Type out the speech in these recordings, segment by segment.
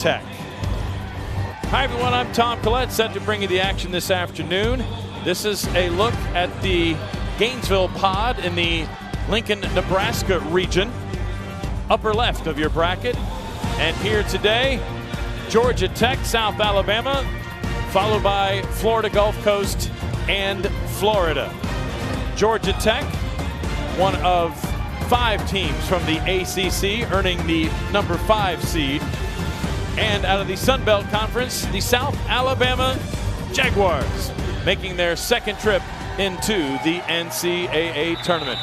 Tech. Hi everyone, I'm Tom Collette, set to bring you the action this afternoon. This is a look at the Gainesville pod in the Lincoln, Nebraska region, upper left of your bracket. And here today, Georgia Tech, South Alabama, followed by Florida Gulf Coast and Florida. Georgia Tech, one of 5 teams from the ACC, earning the number 5 seed. And out of the Sun Belt Conference, the South Alabama Jaguars making their second trip into the NCAA tournament.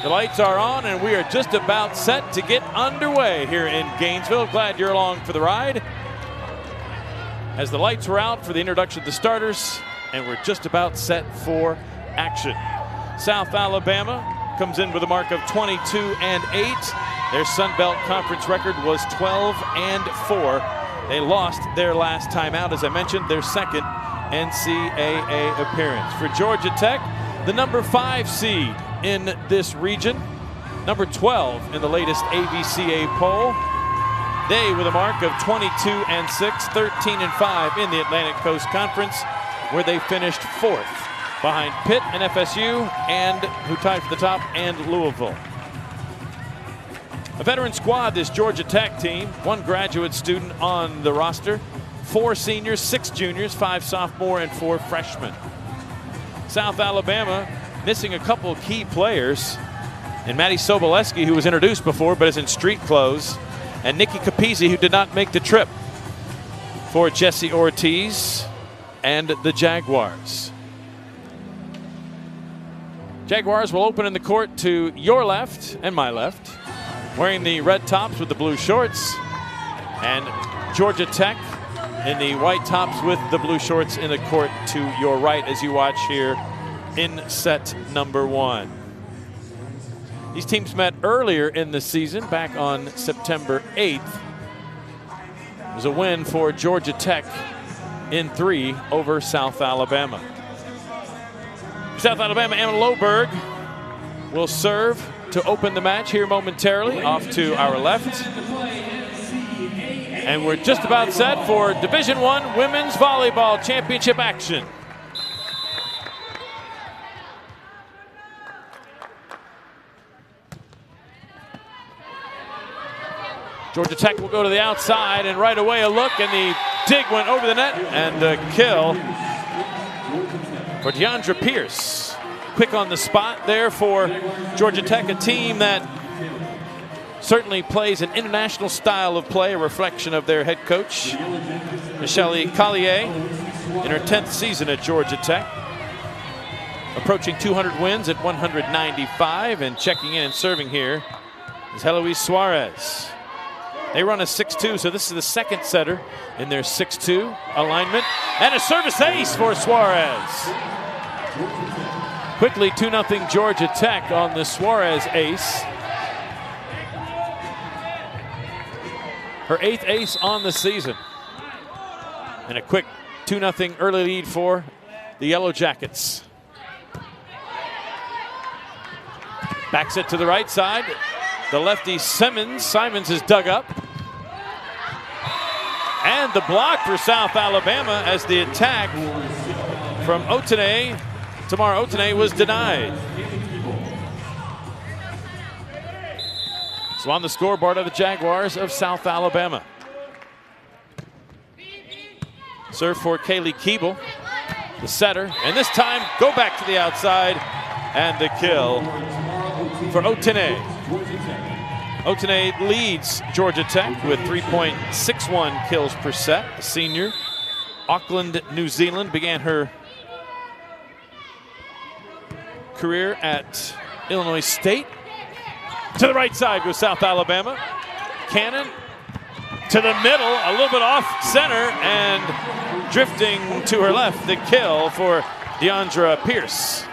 The lights are on and we are just about set to get underway here in Gainesville. Glad you're along for the ride. As the lights were out for the introduction of the starters, and we're just about set for action. South Alabama comes in with a mark of 22-8. Their Sun Belt Conference record was 12-4. They lost their last time out, as I mentioned, their second NCAA appearance. For Georgia Tech, the number 5 seed in this region, number 12 in the latest AVCA poll. They with a mark of 22-6, 13-5 in the Atlantic Coast Conference, where they finished 4th behind Pitt and FSU, and who tied for the top, and Louisville. A veteran squad, this Georgia Tech team. 1 graduate student on the roster, 4 seniors, 6 juniors, 5 sophomore, and 4 freshmen. South Alabama missing a couple key players, and Maddie Soboleski, who was introduced before but is in street clothes, and Nikki Capizzi, who did not make the trip, for Jesse Ortiz and the Jaguars. Jaguars will open in the court to your left and my left, wearing the red tops with the blue shorts, and Georgia Tech in the white tops with the blue shorts in the court to your right as you watch here in set number 1. These teams met earlier in the season, back on September 8th. It was a win for Georgia Tech in 3 over South Alabama. South Alabama, Emma Loberg will serve to open the match here momentarily, off to our left. And we're just about set for Division I Women's Volleyball Championship action. Georgia Tech will go to the outside, and right away a look, and the dig went over the net, and a kill for Deandra Pierce. Quick on the spot there for Georgia Tech, a team that certainly plays an international style of play, a reflection of their head coach, Michelle Collier, in her 10th season at Georgia Tech. Approaching 200 wins at 195, and checking in and serving here is Heloise Suarez. They run a 6-2, so this is the second setter in their 6-2 alignment. And a service ace for Suarez. Quickly 2-0 Georgia Tech on the Suarez ace. Her 8th ace on the season. And a quick 2-0 early lead for the Yellow Jackets. Backs it to the right side. The lefty Simons is dug up. And the block for South Alabama as the attack from Tamara Otene was denied. So on the scoreboard are the Jaguars of South Alabama. Serve for Kaylee Keeble, the setter. And this time, go back to the outside, and the kill for Otene. Otene leads Georgia Tech with 3.61 kills per set. The senior, Auckland, New Zealand, began her career at Illinois State. To the right side goes South Alabama. Cannon to the middle, a little bit off center, and drifting to her left, the kill for Deandra Pierce.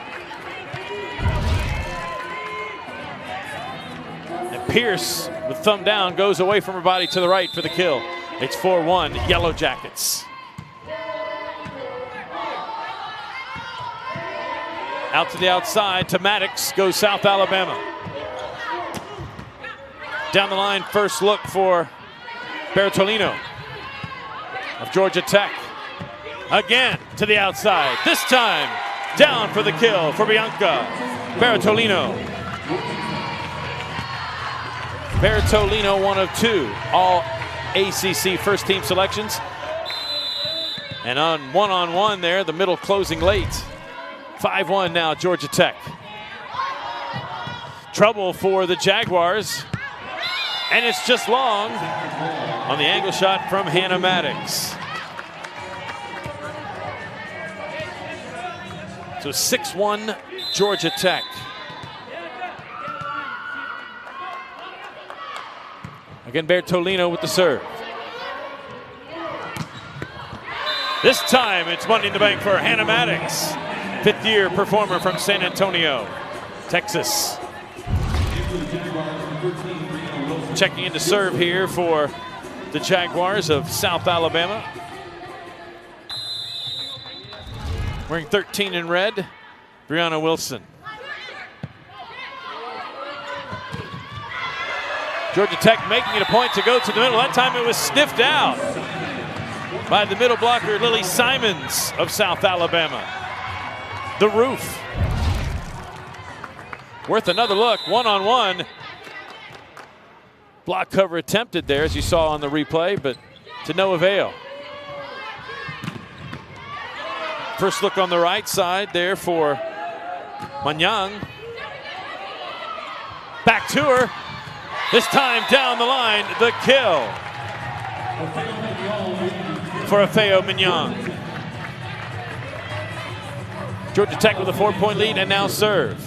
And Pierce, with thumb down, goes away from her body to the right for the kill. It's 4-1 Yellow Jackets. Out to the outside, to Maddox goes South Alabama. Down the line, first look for Bertolino. of Georgia Tech. Again to the outside. This time down for the kill for Bianca Bertolino. Bertolino, one of two all ACC first team selections. And on one-on-one there, the middle closing late. 5-1 now, Georgia Tech. Trouble for the Jaguars. And it's just long on the angle shot from Hannah Maddox. So 6-1 Georgia Tech. Again, Bertolino with the serve. This time it's money in the bank for Hannah Maddox, fifth-year performer from San Antonio, Texas. Checking in to serve here for the Jaguars of South Alabama. Wearing 13 in red, Brianna Wilson. Georgia Tech making it a point to go to the middle. That time it was sniffed out by the middle blocker, Lily Simons of South Alabama. The roof. Worth another look, one-on-one. Block cover attempted there, as you saw on the replay, but to no avail. First look on the right side there for Manyang. Back to her. This time down the line, the kill for Afeo Manyang. Georgia Tech with a 4-point lead and now serve.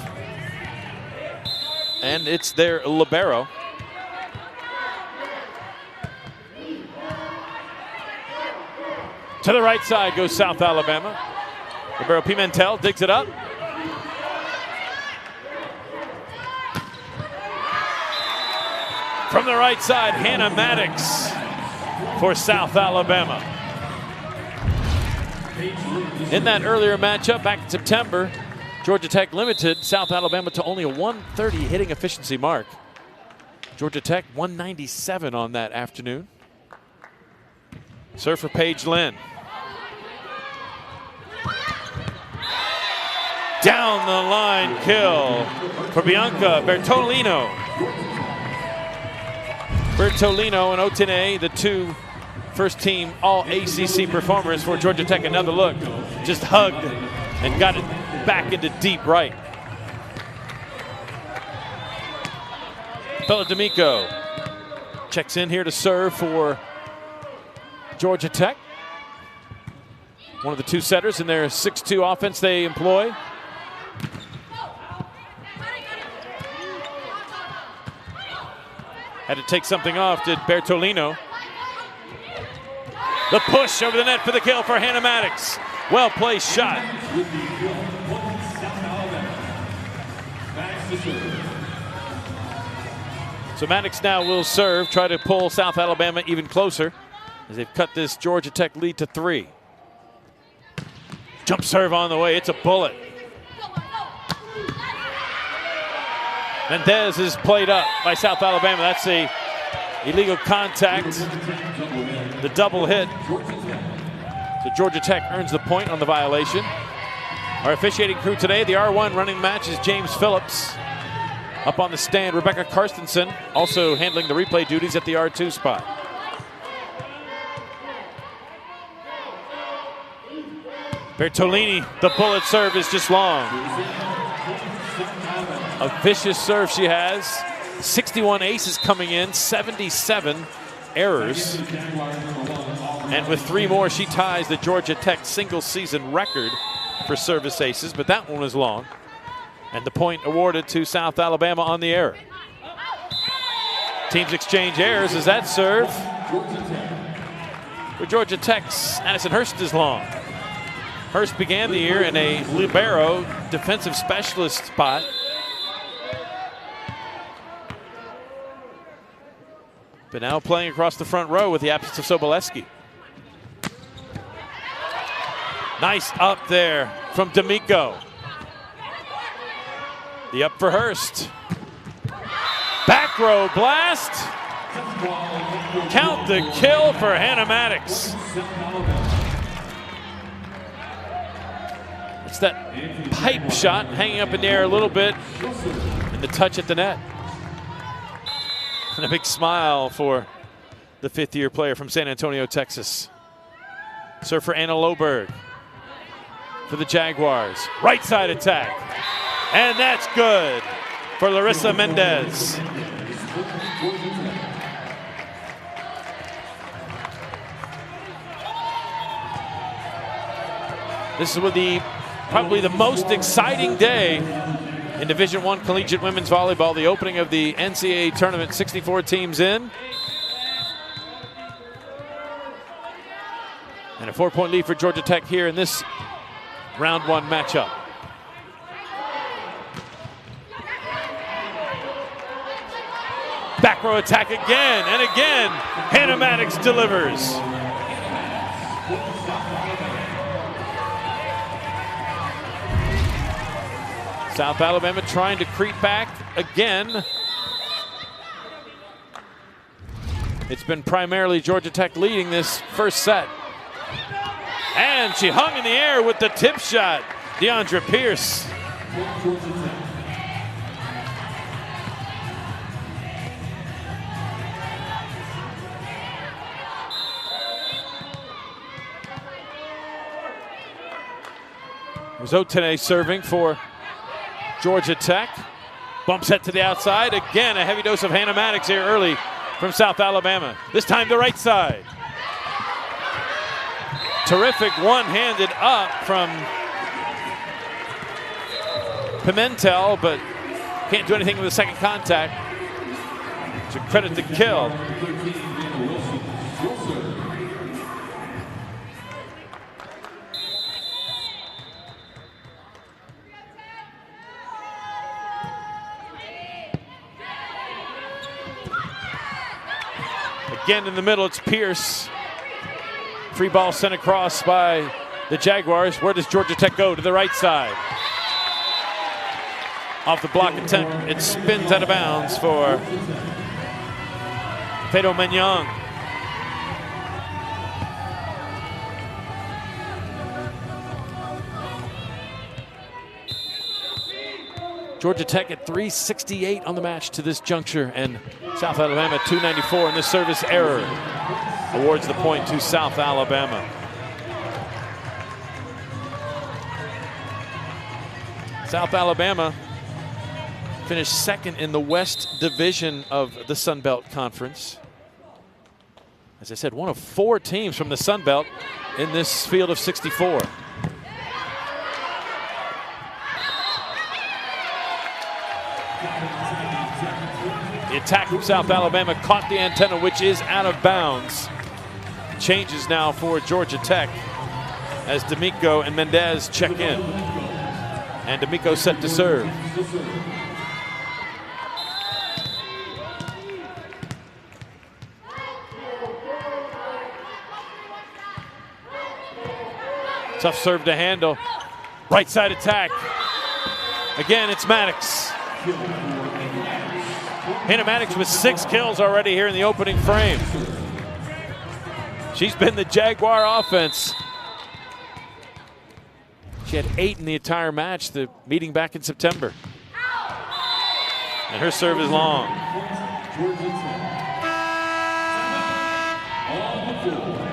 And it's their libero. To the right side goes South Alabama. Libero Pimentel digs it up. From the right side, Hannah Maddox for South Alabama. In that earlier matchup back in September, Georgia Tech limited South Alabama to only a 130 hitting efficiency mark. Georgia Tech 197 on that afternoon. Serve for Paige Lynn. Down the line kill for Bianca Bertolino. Bertolino and Otene, the two first team all ACC performers for Georgia Tech. Another look, just hugged and got it back into deep right. Bella D'Amico checks in here to serve for Georgia Tech. One of the two setters in their 6-2 offense they employ. Had to take something off, did Bertolino. The push over the net for the kill for Hannah Maddox. Well-placed shot. So Maddox now will serve, try to pull South Alabama even closer as they've cut this Georgia Tech lead to 3. Jump serve on the way, it's a bullet. Mendez is played up by South Alabama. That's a illegal contact, the double hit. So Georgia Tech earns the point on the violation. Our officiating crew today, the R1 running match is James Phillips. Up on the stand, Rebecca Karstensen, also handling the replay duties at the R2 spot. Bertolini, the bullet serve is just long. A vicious serve she has. 61 aces coming in, 77 errors. And with 3 more, she ties the Georgia Tech single season record for service aces, but that one was long. And the point awarded to South Alabama on the error. Teams exchange errors as that serve for Georgia Tech's Addison Hurst is long. Hurst began the year in a libero defensive specialist spot. But now playing across the front row with the absence of Sobolewski. Nice up there from D'Amico. The up for Hurst. Back row blast. Count the kill for Hannah Maddox. It's that pipe shot hanging up in the air a little bit, and the touch at the net. And a big smile for the fifth-year player from San Antonio, Texas. Serve for Anna Loberg for the Jaguars. Right side attack. And that's good for Larissa Mendez. This is probably the most exciting day in Division I collegiate women's volleyball. The opening of the NCAA tournament, 64 teams in. And a 4-point lead for Georgia Tech here in this round one matchup. Back row attack again and again. Hannah Maddox delivers. South Alabama trying to creep back again. It's been primarily Georgia Tech leading this first set. And she hung in the air with the tip shot. Deandra Pierce. Zotene serving for Georgia Tech. Bump set to the outside. Again, a heavy dose of Hannah Maddox here early from South Alabama. This time the right side. Terrific one-handed up from Pimentel, but can't do anything with the second contact. To credit the kill. Again in the middle, it's Pierce. Free ball sent across by the Jaguars. Where does Georgia Tech go? To the right side. Off the block attempt, it spins out of bounds for Fedo Mignon. Georgia Tech at 368 on the match to this juncture, and South Alabama 294, and this service error awards the point to South Alabama. South Alabama finished second in the West Division of the Sun Belt Conference. As I said, one of 4 teams from the Sun Belt in this field of 64. The attack from South Alabama caught the antenna, which is out of bounds. Changes now for Georgia Tech as D'Amico and Mendez check in. And D'Amico set to serve. Tough serve to handle. Right side attack. Again, it's Maddox. Hannah Maddox with 6 kills already here in the opening frame. She's been the Jaguar offense. She had 8 in the entire match, the meeting back in September. And her serve is long.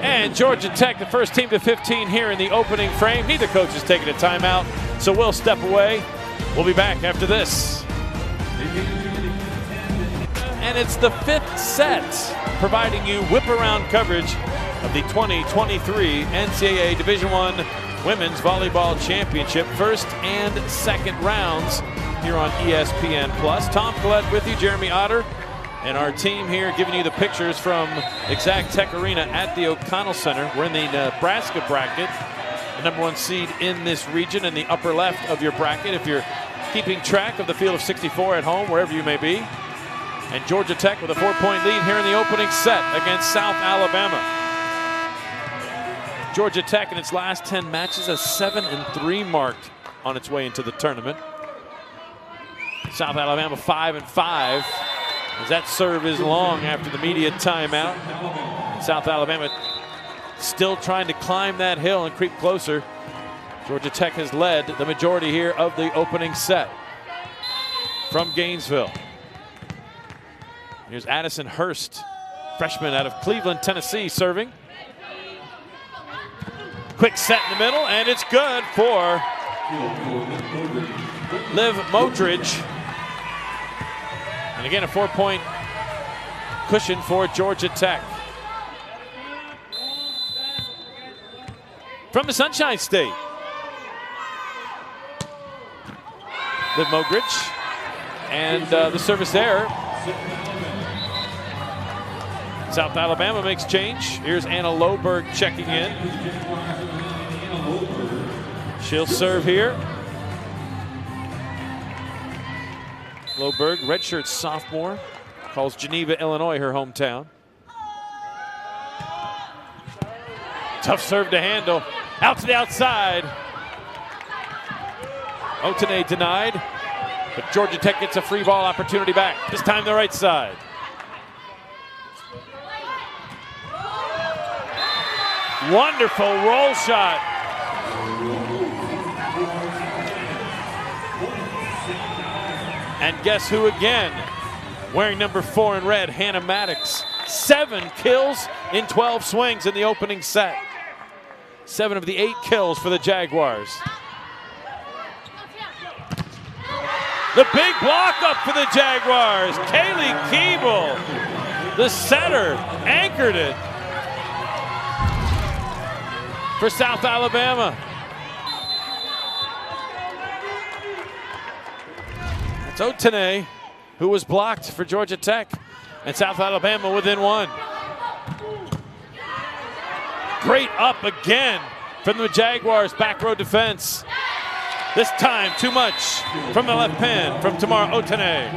And Georgia Tech, the first team to 15 here in the opening frame. Neither coach is taking a timeout, so we'll step away. We'll be back after this. And it's the 5th set, providing you whip-around coverage of the 2023 NCAA Division I Women's Volleyball Championship, first and second rounds here on ESPN+. Tom Collette with you, Jeremy Otter, and our team here giving you the pictures from Exact Tech Arena at the O'Connell Center. We're in the Nebraska bracket, the #1 seed in this region, in the upper left of your bracket if you're keeping track of the field of 64 at home, wherever you may be. And Georgia Tech with a 4-point lead here in the opening set against South Alabama. Georgia Tech in its last 10 matches a 7-3 marked on its way into the tournament. South Alabama 5-5. As that serve is long after the media timeout. South Alabama still trying to climb that hill and creep closer. Georgia Tech has led the majority here of the opening set from Gainesville. Here's Addison Hurst, freshman out of Cleveland, Tennessee, serving. Quick set in the middle, and it's good for Liv Modridge. And again, a 4-point cushion for Georgia Tech. From the Sunshine State, Liv Modridge, and the service there. South Alabama makes change. Here's Anna Loberg checking in. She'll serve here. Loberg, redshirt sophomore, calls Geneva, Illinois her hometown. Tough serve to handle. Out to the outside. Otene denied, but Georgia Tech gets a free ball opportunity back. This time the right side. Wonderful roll shot. And guess who again? Wearing number 4 in red, Hannah Maddox. 7 kills in 12 swings in the opening set. 7 of the 8 kills for the Jaguars. The big block up for the Jaguars. Kaylee Keeble, the setter, anchored it for South Alabama. It's Otene who was blocked for Georgia Tech, and South Alabama within 1. Great up again from the Jaguars' back row defense. This time too much from the left pin from Tamara Otene.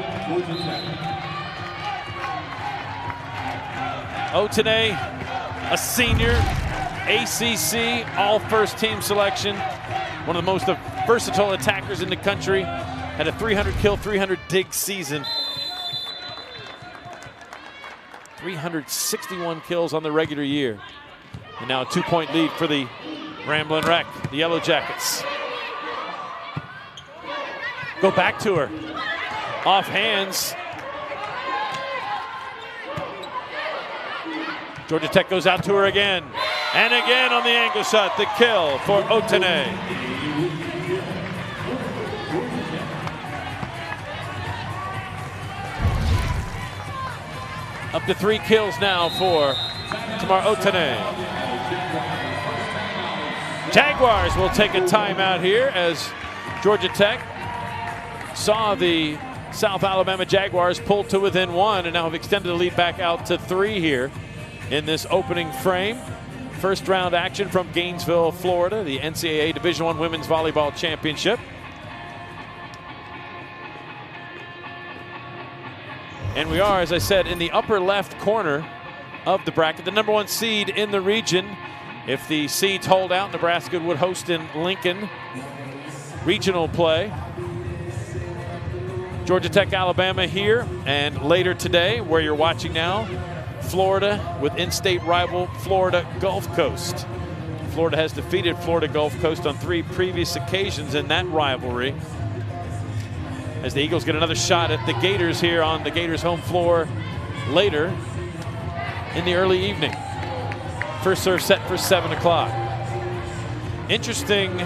Otene, a senior, ACC, all first team selection. One of the most versatile attackers in the country. Had a 300 kill, 300 dig season. 361 kills on the regular year. And now a 2-point lead for the Ramblin' Wreck, the Yellow Jackets. Go back to her. Off hands. Georgia Tech goes out to her again. And again on the angle shot, the kill for Otene. Up to 3 kills now for Tamar Otene. Jaguars will take a timeout here as Georgia Tech saw the South Alabama Jaguars pull to within 1 and now have extended the lead back out to 3 here in this opening frame. First round action from Gainesville, Florida, the NCAA Division I Women's Volleyball Championship. And we are, as I said, in the upper left corner of the bracket, the number 1 seed in the region. If the seeds hold out, Nebraska would host in Lincoln regional play. Georgia Tech, Alabama here, and later today, where you're watching now, Florida with in-state rival Florida Gulf Coast. Florida has defeated Florida Gulf Coast on 3 previous occasions in that rivalry. As the Eagles get another shot at the Gators here on the Gators home floor later in the early evening. First serve set for 7 o'clock. Interesting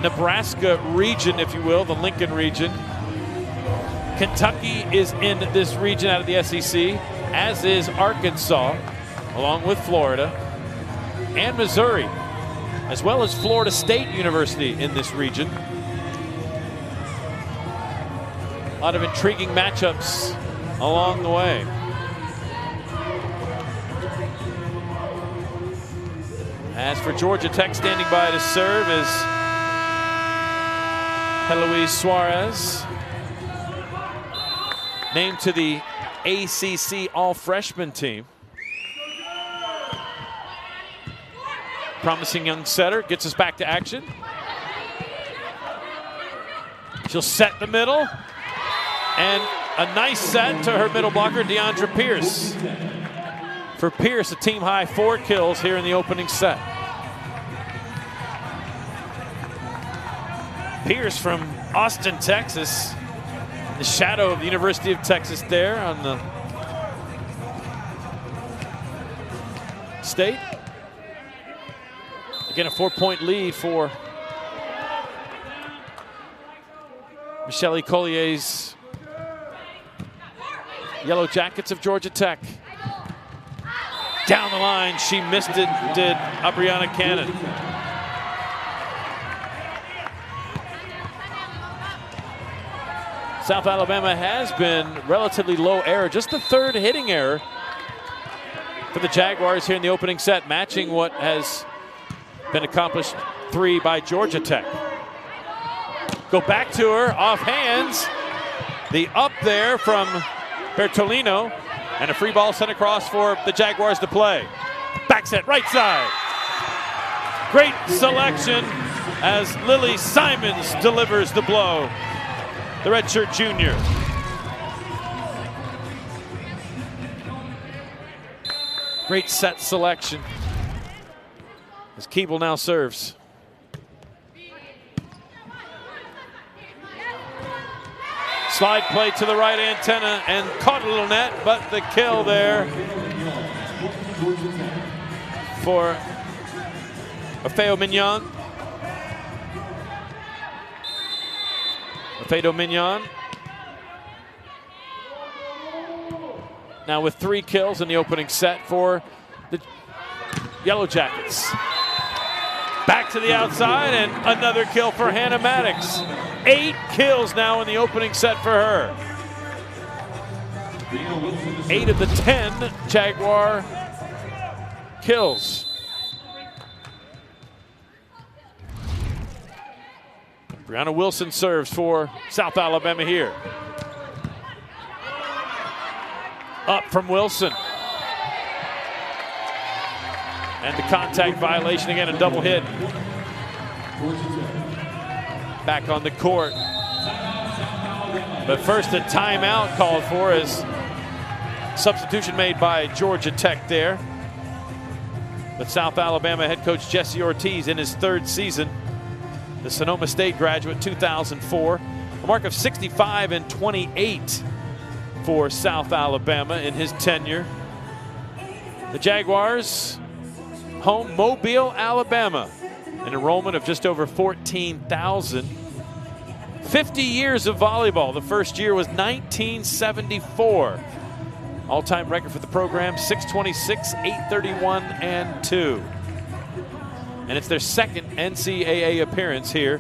Nebraska region, if you will, the Lincoln region. Kentucky is in this region out of the SEC, as is Arkansas, along with Florida, and Missouri, as well as Florida State University in this region. A lot of intriguing matchups along the way. As for Georgia Tech, standing by to serve is Heloise Suarez, named to the ACC All-Freshman team. Promising young setter, gets us back to action. She'll set the middle, and a nice set to her middle blocker, Deandra Pierce. For Pierce, a team-high 4 kills here in the opening set. Pierce from Austin, Texas. The shadow of the University of Texas there on the state. Again, a 4-point lead for Michelle Collier's Yellow Jackets of Georgia Tech. Down the line, she missed it, did Abriana Cannon. South Alabama has been relatively low error, just the 3rd hitting error for the Jaguars here in the opening set, matching what has been accomplished 3 by Georgia Tech. Go back to her, off hands. The up there from Bertolino, and a free ball sent across for the Jaguars to play. Back set, right side. Great selection as Lily Simons delivers the blow. The redshirt junior. Great set selection as Keeble now serves. Slide play to the right antenna and caught a little net, but the kill there for Afeo Mignon. Afeo Mignon now with 3 kills in the opening set for the Yellow Jackets. Back to the outside and another kill for Hannah Maddox. 8 kills now in the opening set for her. 8 of the 10 Jaguar kills. Brianna Wilson serves for South Alabama here. Up from Wilson. And the contact violation again, a double hit. Back on the court. But first a timeout called for as substitution made by Georgia Tech there. But South Alabama head coach Jesse Ortiz in his 3rd season. The Sonoma State graduate, 2004. A mark of 65 and 28 for South Alabama in his tenure. The Jaguars, home Mobile, Alabama. An enrollment of just over 14,000. 50 years of volleyball. The first year was 1974. All-time record for the program, 626, 831, and 2. And it's their 2nd NCAA appearance here.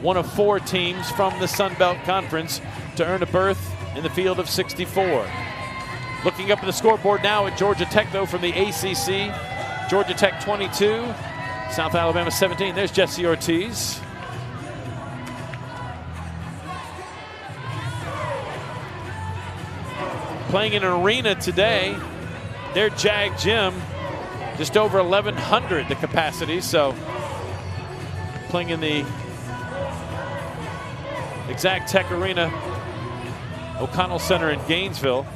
One of 4 teams from the Sun Belt Conference to earn a berth in the field of 64. Looking up at the scoreboard now at Georgia Tech, though, from the ACC. Georgia Tech 22, South Alabama 17. There's Jesse Ortiz. Playing in an arena today, their Jag Gym, just over 1,100 the capacity, so playing in the Exact Tech Arena, O'Connell Center in Gainesville.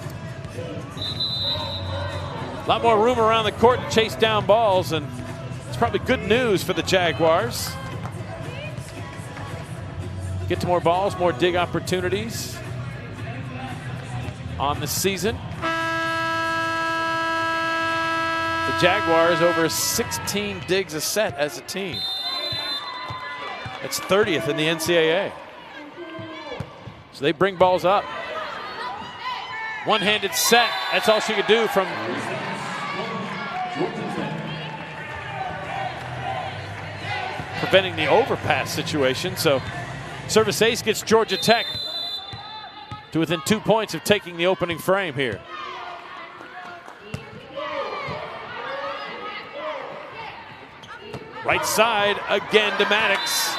A lot more room around the court to chase down balls, and it's probably good news for the Jaguars. Get to more balls, more dig opportunities on the season. The Jaguars over 16 digs a set as a team. That's 30th in the NCAA. So they bring balls up. One-handed set, that's all she could do from preventing the overpass situation. So service ace gets Georgia Tech to within 2 points of taking the opening frame here. Right side again to Maddox.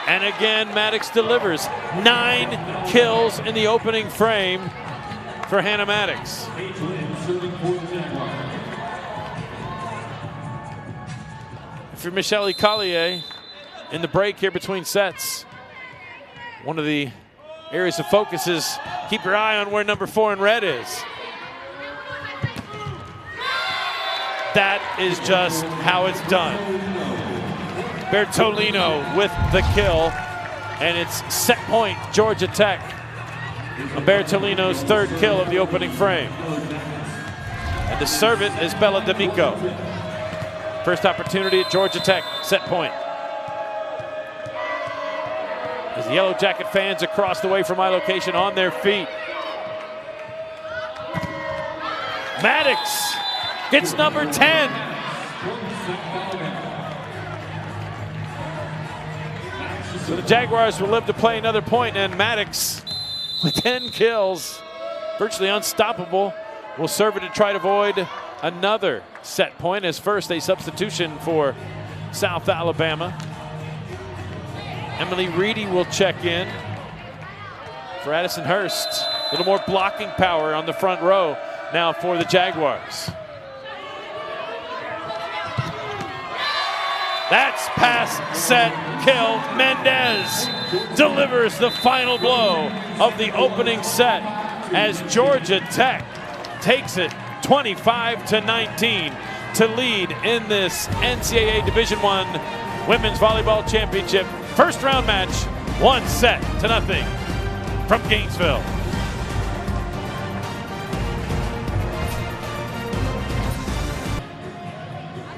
And again, Maddox delivers. 9 kills in the opening frame for Hannah Maddox. For Michelle Collier in the break here between sets, one of the areas of focus is keep your eye on where number 4 in red is. That is just how it's done. Bertolino with the kill, and it's set point, Georgia Tech. Bertolino's 3rd kill of the opening frame. And to serve it is Bella D'Amico. First opportunity at Georgia Tech, set point. As the Yellow Jacket fans across the way from my location on their feet. Maddox gets number 10. So the Jaguars will live to play another point, and Maddox with 10 kills, virtually unstoppable, will serve it to try to avoid another set point, as first a substitution for South Alabama. Emily Reedy will check in for Addison Hurst. A little more blocking power on the front row now for the Jaguars. That's pass, set, kill. Mendez delivers the final blow of the opening set as Georgia Tech takes it 25-19 to lead in this NCAA Division I Women's Volleyball Championship. First round match, 1-0 from Gainesville.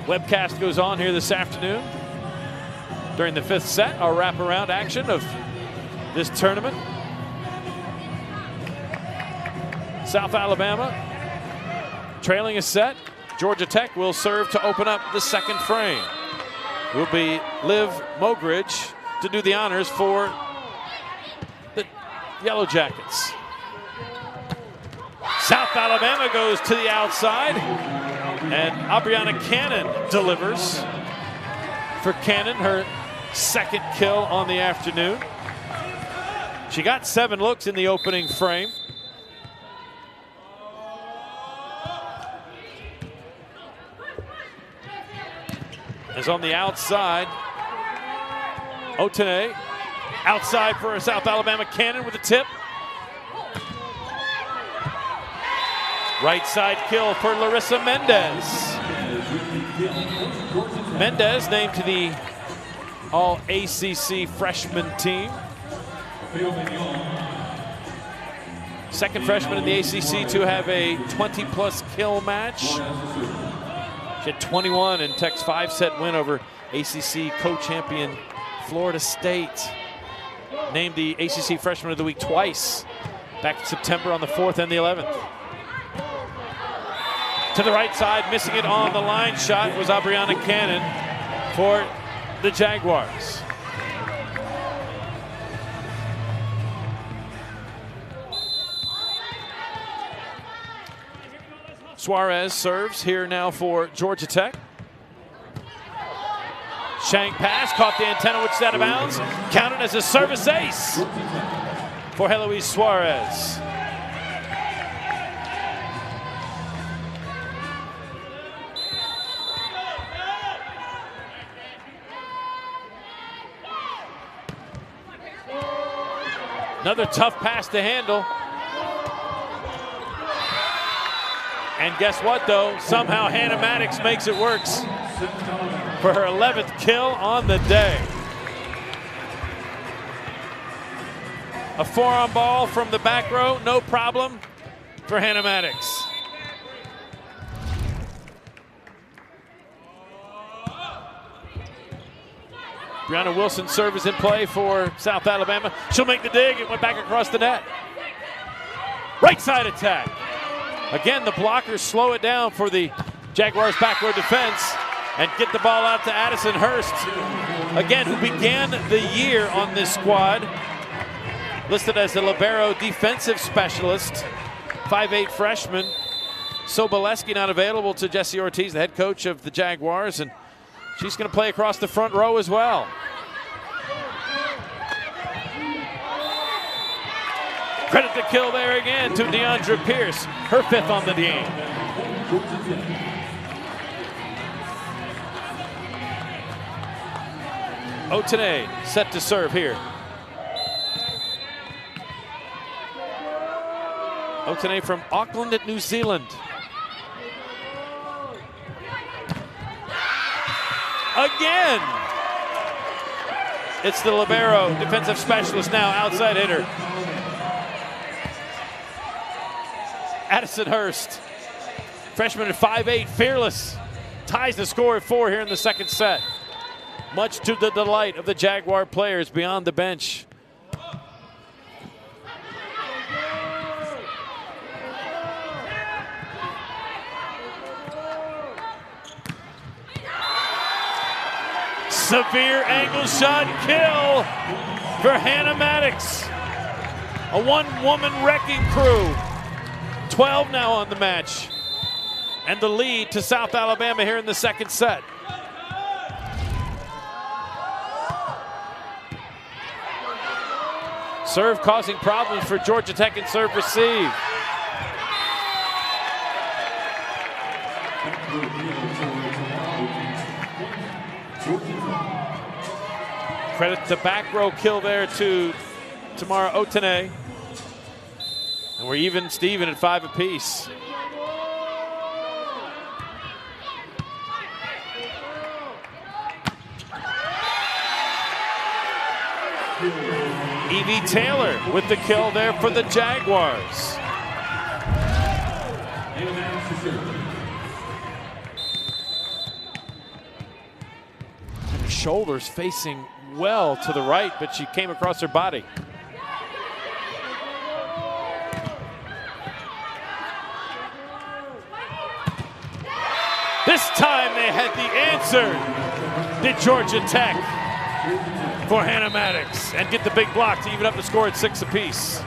Webcast goes on here this afternoon during the 5th set, our wraparound action of this tournament. South Alabama trailing a set. Georgia Tech will serve to open up the 2nd frame. It will be Liv Mogridge to do the honors for the Yellow Jackets. South Alabama goes to the outside, and Aubriana Cannon delivers for Cannon, her 2nd kill on the afternoon. She got 7 looks in the opening frame. As on the outside, Otene outside for a South Alabama. Cannon with a tip. Right side kill for Larissa Mendez. Mendez named to the All-ACC freshman team. 2nd freshman in the ACC to have a 20-plus kill match. She had 21 in Tech's 5-set win over ACC co-champion Florida State. Named the ACC Freshman of the Week twice, back in September on the 4th and the 11th. To the right side, missing it on the line shot was Aubriana Cannon for the Jaguars. Suarez serves here now for Georgia Tech. Shank pass, caught the antenna, which is out of bounds. Counted as a service ace for Heloise Suarez. Another tough pass to handle. And guess what, though? Somehow Hannah Maddox makes it work for her 11th kill on the day. A forearm ball from the back row, no problem for Hannah Maddox. Brianna Wilson's serve is in play for South Alabama. She'll make the dig. It went back across the net. Right side attack. Again, the blockers slow it down for the Jaguars' backward defense and get the ball out to Addison Hurst. Again, who began the year on this squad. Listed as a libero defensive specialist. 5'8" freshman. Soboleski not available to Jesse Ortiz, the head coach of the Jaguars, and she's going to play across the front row as well. Credit the kill there again to Deandra Pierce, her 5th on the game. Otene set to serve here. Otene from Auckland, New Zealand. Again! It's the libero, defensive specialist now, outside hitter. Addison Hurst, freshman at 5'8", fearless, ties the score at 4 here in the second set. Much to the delight of the Jaguar players beyond the bench. Severe angle shot kill for Hannah Maddox. A one-woman wrecking crew. 12 now on the match. And the lead to South Alabama here in the second set. Serve causing problems for Georgia Tech in serve receive. Credit the back row kill there to Tamara Otene. And we're even Steven at 5 apiece. Evie Taylor with the kill there for the Jaguars. And her shoulders facing well to the right, but she came across her body. This time they had the answer, did Georgia Tech, for Hannah Maddox, and get the big block to even up the score at 6 apiece.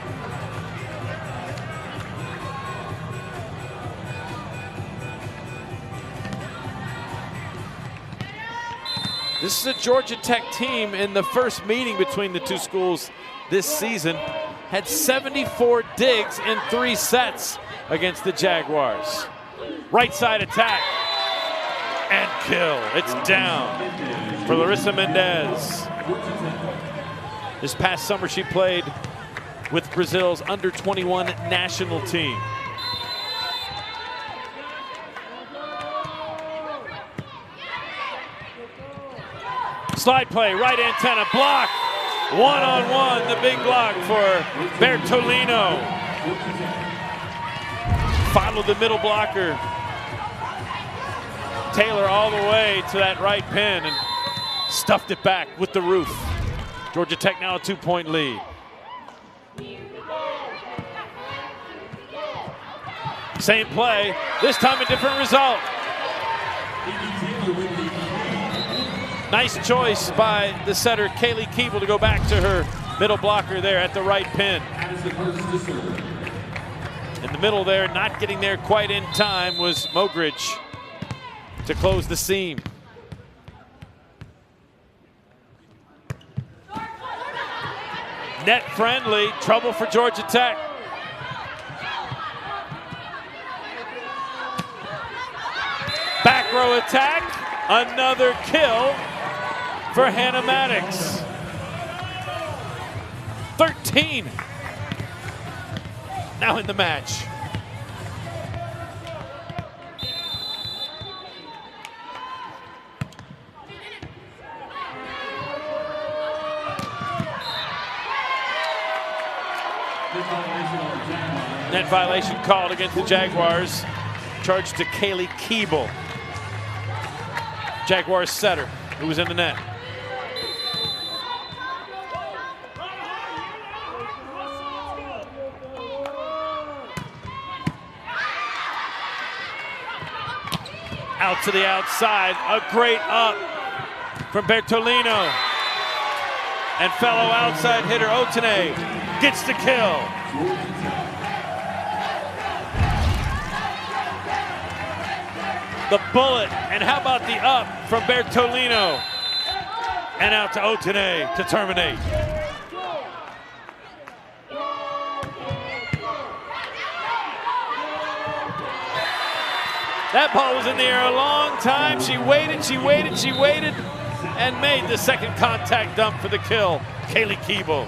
This is a Georgia Tech team in the first meeting between the two schools this season had 74 digs in 3 sets against the Jaguars. Right side attack and kill. It's down for Larissa Mendez. This past summer she played with Brazil's under-21 national team. Slide play, right antenna, block. One-on-one, the big block for Bertolino. Followed the middle blocker. Taylor all the way to that right pin and stuffed it back with the roof. Georgia Tech now a 2-point lead. Same play, this time a different result. Nice choice by the setter, Kaylee Keeble, to go back to her middle blocker there at the right pin. In the middle there, not getting there quite in time, was Mogridge to close the seam. Net friendly, trouble for Georgia Tech. Back row attack, another kill for Hannah Maddox. 13 now in the match. Net violation called against the Jaguars. Charged to Kaylee Keeble. Jaguars setter who was in the net. Out to the outside, a great up from Bertolino. And fellow outside hitter Otene gets the kill. The bullet, and how about the up from Bertolino? And out to Otene to terminate. That ball was in the air a long time. She waited, and made the second contact dump for the kill. Kaylee Keeble.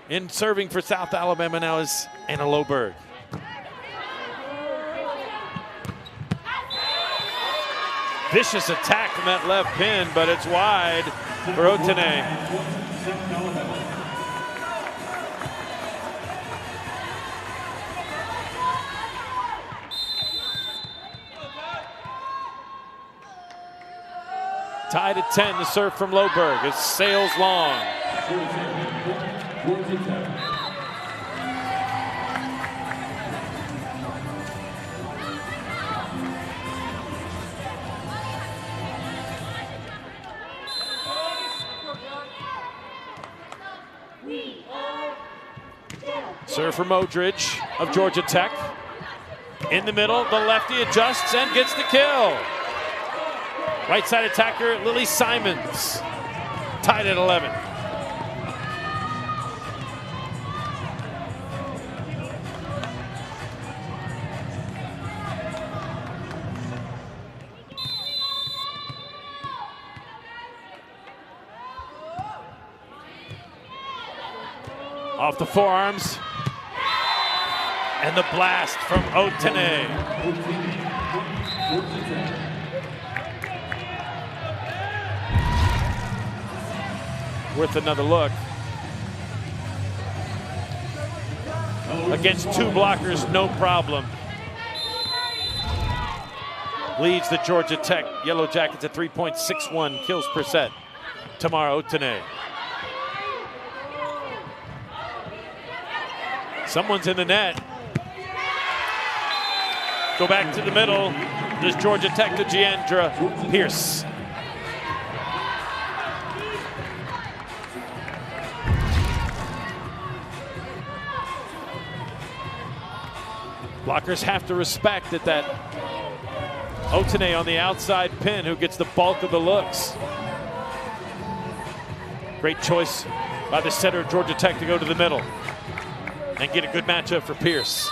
In serving for South Alabama now is Anna Loberg. Vicious attack from that left pin, but it's wide for Otene. Tied at 10, the serve from Loberg. It sails long. Serve for Modridge of Georgia Tech. In the middle, the lefty adjusts and gets the kill. Right side attacker, Lily Simons, tied at 11. Off the forearms. And the blast from Otene. Worth another look. Against two blockers, no problem. Leads the Georgia Tech Yellow Jackets at 3.61 kills per set. Tamara Otene. Someone's in the net. Go back to the middle. There's Georgia Tech to Giandra Pierce. Blockers have to respect that Otene on the outside pin who gets the bulk of the looks. Great choice by the setter of Georgia Tech to go to the middle and get a good matchup for Pierce.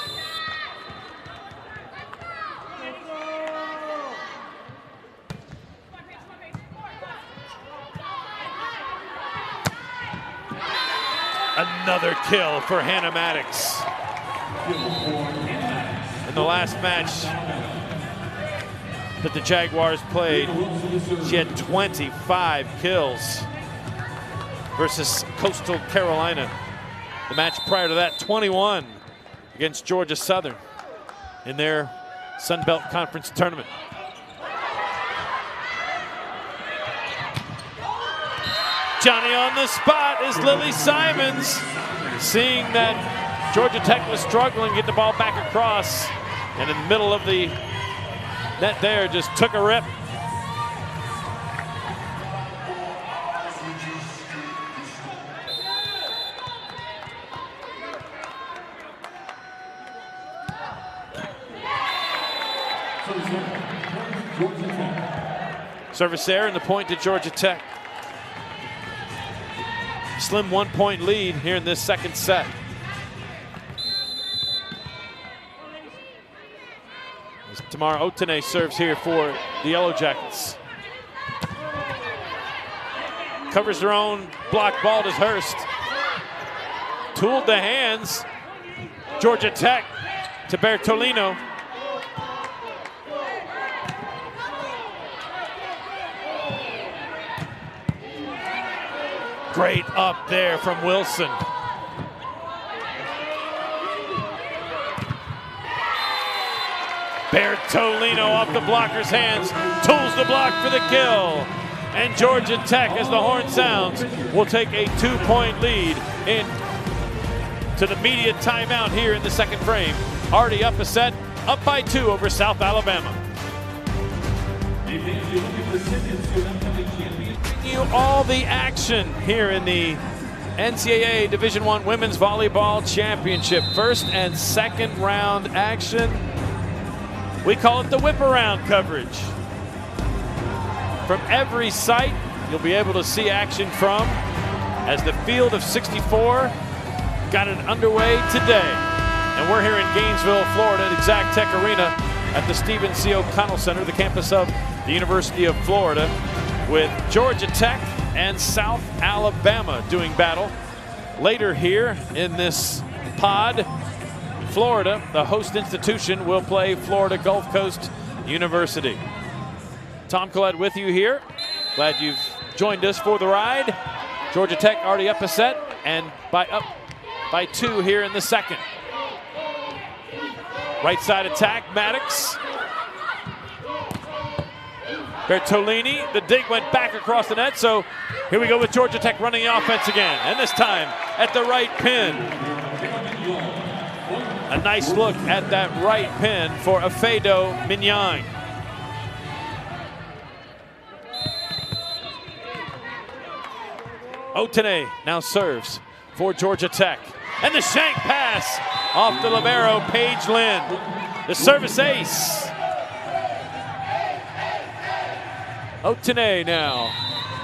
Another kill for Hannah Maddox. In the last match that the Jaguars played, she had 25 kills versus Coastal Carolina. The match prior to that, 21 against Georgia Southern in their Sun Belt Conference tournament. Johnny on the spot is Lily Simons, seeing that Georgia Tech was struggling, get the ball back across, and in the middle of the net there, just took a rip. Service there and the point to Georgia Tech. Slim 1-point lead here in this second set. As Tamara Otene serves here for the Yellow Jackets. Covers her own block ball to Hurst. Tooled the hands. Georgia Tech to Bertolino. Great up there from Wilson. Bertolino off the blocker's hands, tools the block for the kill. And Georgia Tech, as the horn sounds, will take a 2-point lead in to the immediate timeout here in the second frame. Already up a set, up by 2 over South Alabama. You all the action here in the NCAA Division I Women's Volleyball Championship. First and second round action. We call it the whip around coverage. From every site, you'll be able to see action from as the field of 64 got it underway today. And we're here in Gainesville, Florida at Exact Tech Arena at the Stephen C. O'Connell Center, the campus of the University of Florida, with Georgia Tech and South Alabama doing battle later here in this pod, Florida, the host institution, will play Florida Gulf Coast University. Tom Collette with you here. Glad you've joined us for the ride. Georgia Tech already up a set and up by 2 here in the second. Right side attack, Maddox. Bertolini, the dig went back across the net, so here we go with Georgia Tech running the offense again, and this time at the right pin. A nice look at that right pin for Afedo Minyang. Otene now serves for Georgia Tech. And the shank pass off the libero, Paige Lynn. The service ace. Otene now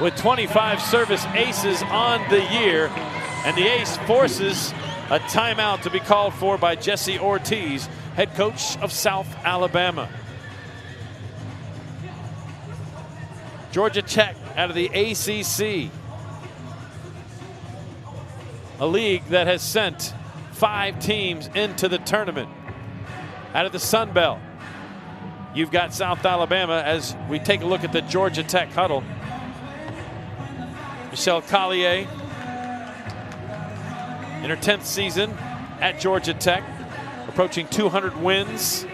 with 25 service aces on the year. And the ace forces a timeout to be called for by Jesse Ortiz, head coach of South Alabama. Georgia Tech out of the ACC. A league that has sent 5 teams into the tournament. Out of the Sun Belt, you've got South Alabama as we take a look at the Georgia Tech huddle. Michelle Collier in her 10th season at Georgia Tech, approaching 200 wins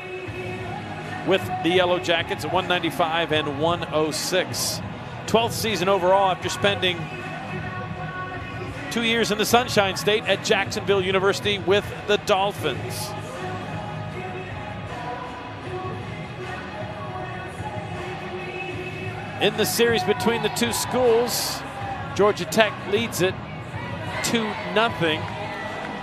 with the Yellow Jackets at 195 and 106. 12th season overall after spending 2 years in the Sunshine State at Jacksonville University with the Dolphins. In the series between the two schools, Georgia Tech leads it 2-0.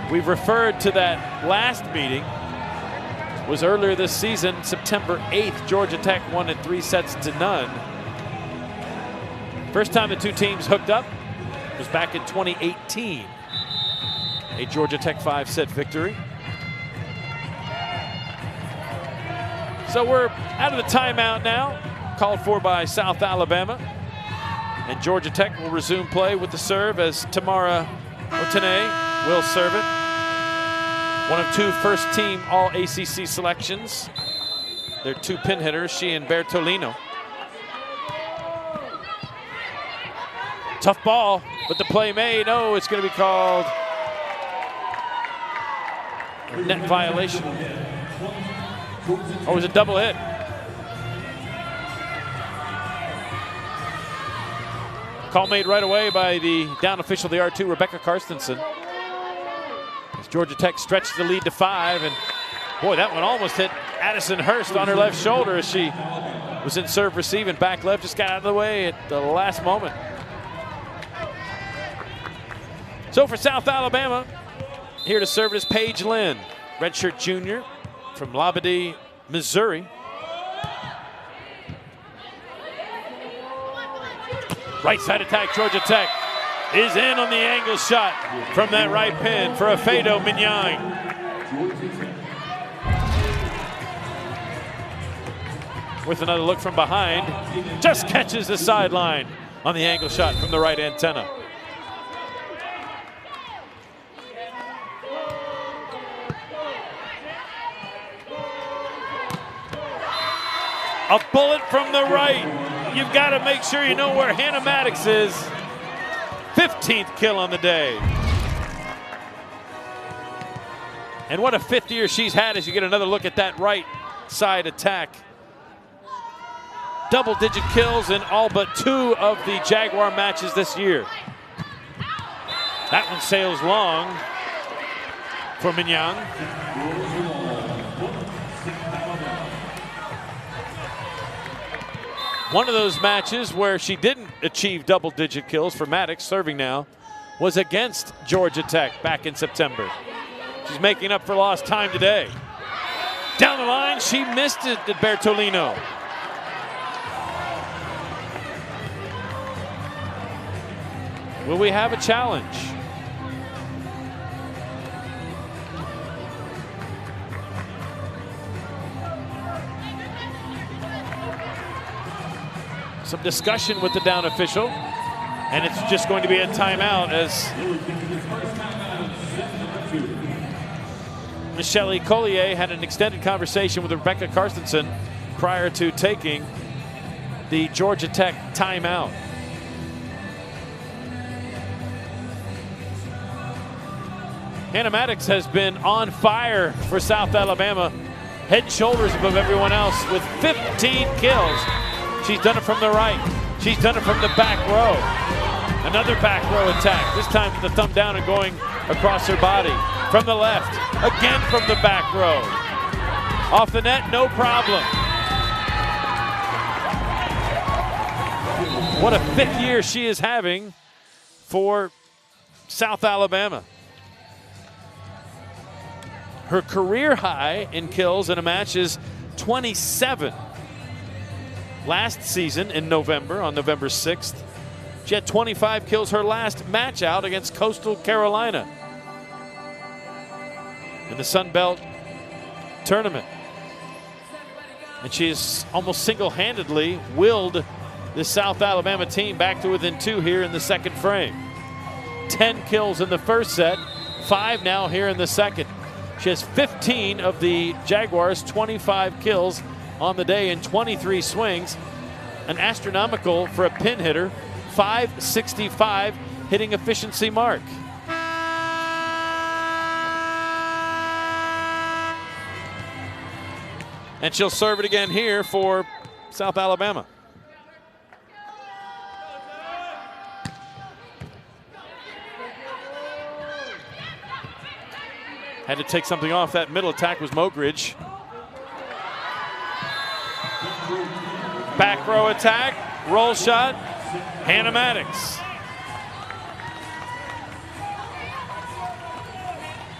We've referred to that last meeting. It was earlier this season, September 8th. Georgia Tech won it 3-0. First time the two teams hooked up was back in 2018. A Georgia Tech 5-set victory. So we're out of the timeout now, called for by South Alabama. And Georgia Tech will resume play with the serve as Tamara Otene will serve it. One of 2 first-team All-ACC selections. They're 2 pin hitters, she and Bertolino. Tough ball, but the play made. Oh, it's going to be called a net violation. Oh, it was a double hit. Call made right away by the down official of the R2, Rebecca Karstensen. As Georgia Tech stretched the lead to 5, and boy, that one almost hit Addison Hurst on her left shoulder as she was in serve receive and back left, just got out of the way at the last moment. So for South Alabama, here to serve it is Paige Lynn, redshirt junior from Labadie, Missouri. Right side attack, Georgia Tech is in on the angle shot from that right pin for Afedo Minyang. With another look from behind, just catches the sideline on the angle shot from the right antenna. A bullet from the right. You've got to make sure you know where Hannah Maddox is. 15th kill on the day. And what a 5th year she's had as you get another look at that right side attack. Double-digit kills in all but 2 of the Jaguar matches this year. That one sails long for Minyang. One of those matches where she didn't achieve double-digit kills for Maddox, serving now, was against Georgia Tech back in September. She's making up for lost time today. Down the line, she missed it at Bertolino. Will we have a challenge? Some discussion with the down official. And it's just going to be a timeout as Michelle Collier had an extended conversation with Rebecca Carstensen prior to taking the Georgia Tech timeout. Hannah Maddox has been on fire for South Alabama, head and shoulders above everyone else with 15 kills. She's done it from the right. She's done it from the back row. Another back row attack, this time with the thumb down and going across her body. From the left, again from the back row. Off the net, no problem. What a fifth year she is having for South Alabama. Her career high in kills in a match is 27. Last season in November, on November 6th, she had 25 kills her last match out against Coastal Carolina in the Sun Belt tournament. And she has almost single-handedly willed this South Alabama team back to within 2 here in the second frame. 10 kills in the first set, 5 now here in the second. She has 15 of the Jaguars' 25 kills on the day in 23 swings. An astronomical, for a pin hitter, 565 hitting efficiency mark. And she'll serve it again here for South Alabama. Had to take something off. That middle attack was Mogridge. Back row attack, roll shot, Hannah Maddox.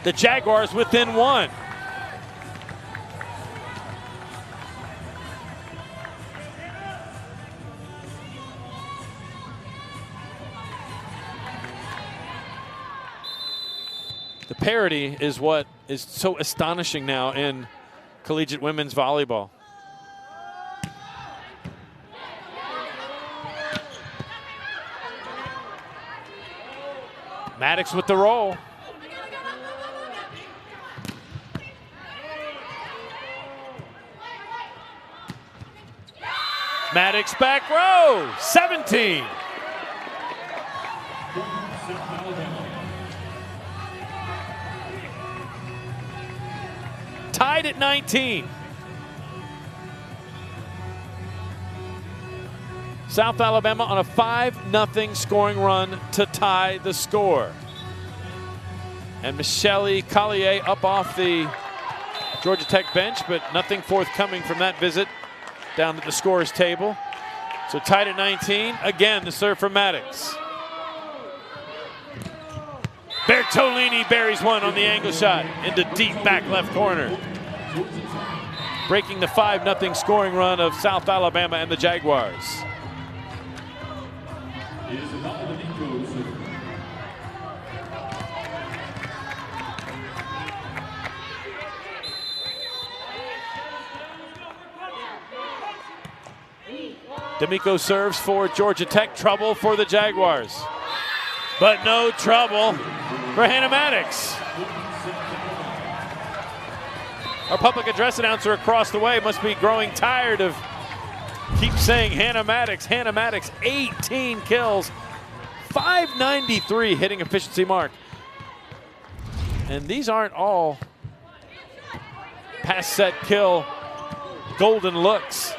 The Jaguars within 1. The parity is what is so astonishing now in collegiate women's volleyball. Maddox with the roll. Maddox back row, 17. Tied at 19. South Alabama on a 5-0 scoring run to tie the score. And Michelle Collier up off the Georgia Tech bench, but nothing forthcoming from that visit down at the scorer's table. So tied at 19. Again, the serve from Maddox. Bertolini buries one on the angle shot into deep back left corner. Breaking the 5-0 scoring run of South Alabama and the Jaguars. D'Amico serves for Georgia Tech. Trouble for the Jaguars. But no trouble for Hannah Maddox. Our public address announcer across the way must be growing tired of keep saying Hannah Maddox. Hannah Maddox, 18 kills, 593 hitting efficiency mark. And these aren't all pass set kill golden looks.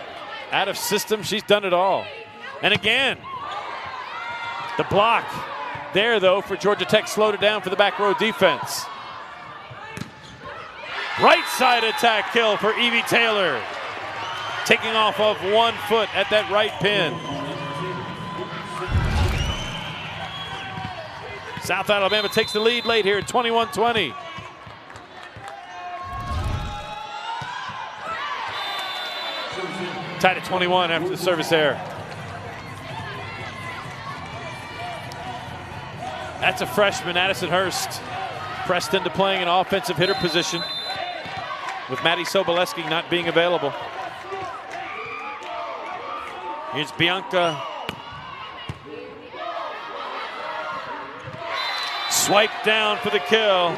Out of system, she's done it all. And again, the block there, though, for Georgia Tech slowed it down for the back row defense. Right side attack kill for Evie Taylor. Taking off of 1 foot at that right pin. South Alabama takes the lead late here at 21-20. Tied at 21 after the service error. That's a freshman, Addison Hurst, pressed into playing an offensive hitter position with Maddie Sobolewski not being available. Here's Bianca Swiped down for the kill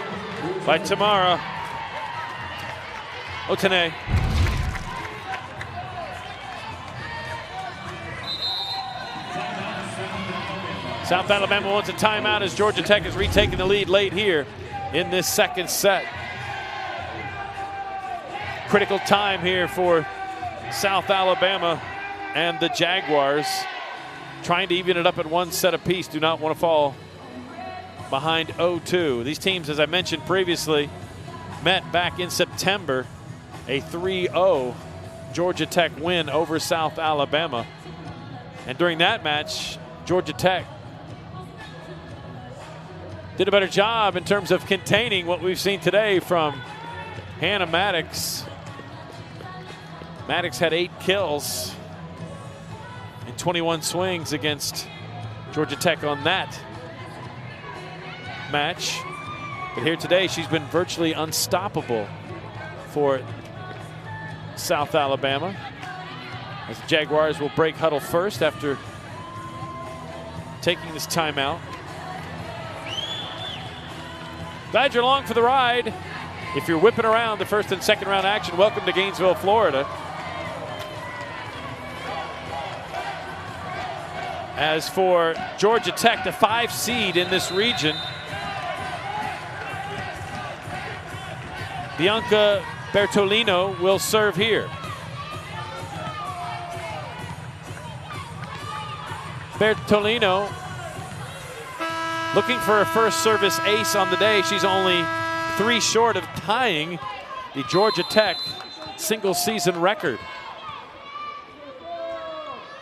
by Tamara Otene. South Alabama wants a timeout as Georgia Tech is retaking the lead late here in this second set. Critical time here for South Alabama and the Jaguars, trying to even it up at one set apiece. Do not want to fall behind 0-2. These teams, as I mentioned previously, met back in September. A 3-0 Georgia Tech win over South Alabama. And during that match, Georgia Tech did a better job in terms of containing what we've seen today from Hannah Maddox. Maddox had 8 kills in 21 swings against Georgia Tech on that match. But here today, she's been virtually unstoppable for South Alabama, as the Jaguars will break huddle first after taking this timeout. Glad you're along for the ride. If you're whipping around the first and second round action, welcome to Gainesville, Florida. As for Georgia Tech, the 5 seed in this region, Bianca Bertolino will serve here. Bertolino looking for a first service ace on the day. She's only 3 short of tying the Georgia Tech single season record.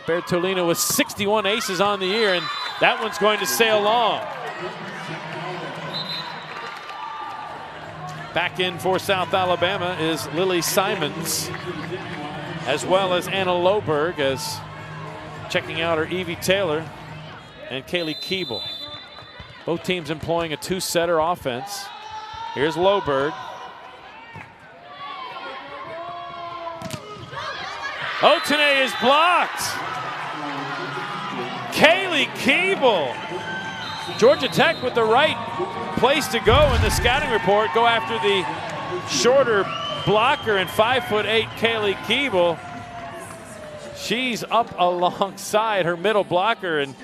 Bertolino with 61 aces on the year, and that one's going to sail long. Back in for South Alabama is Lily Simons, as well as Anna Loberg, as checking out her Evie Taylor and Kaylee Keeble. Both teams employing a 2-setter offense. Here's Loberg. Otene is blocked. Kaylee Keeble. Georgia Tech with the right place to go in the scouting report. Go after the shorter blocker and 5'8" Kaylee Keeble. She's up alongside her middle blocker, and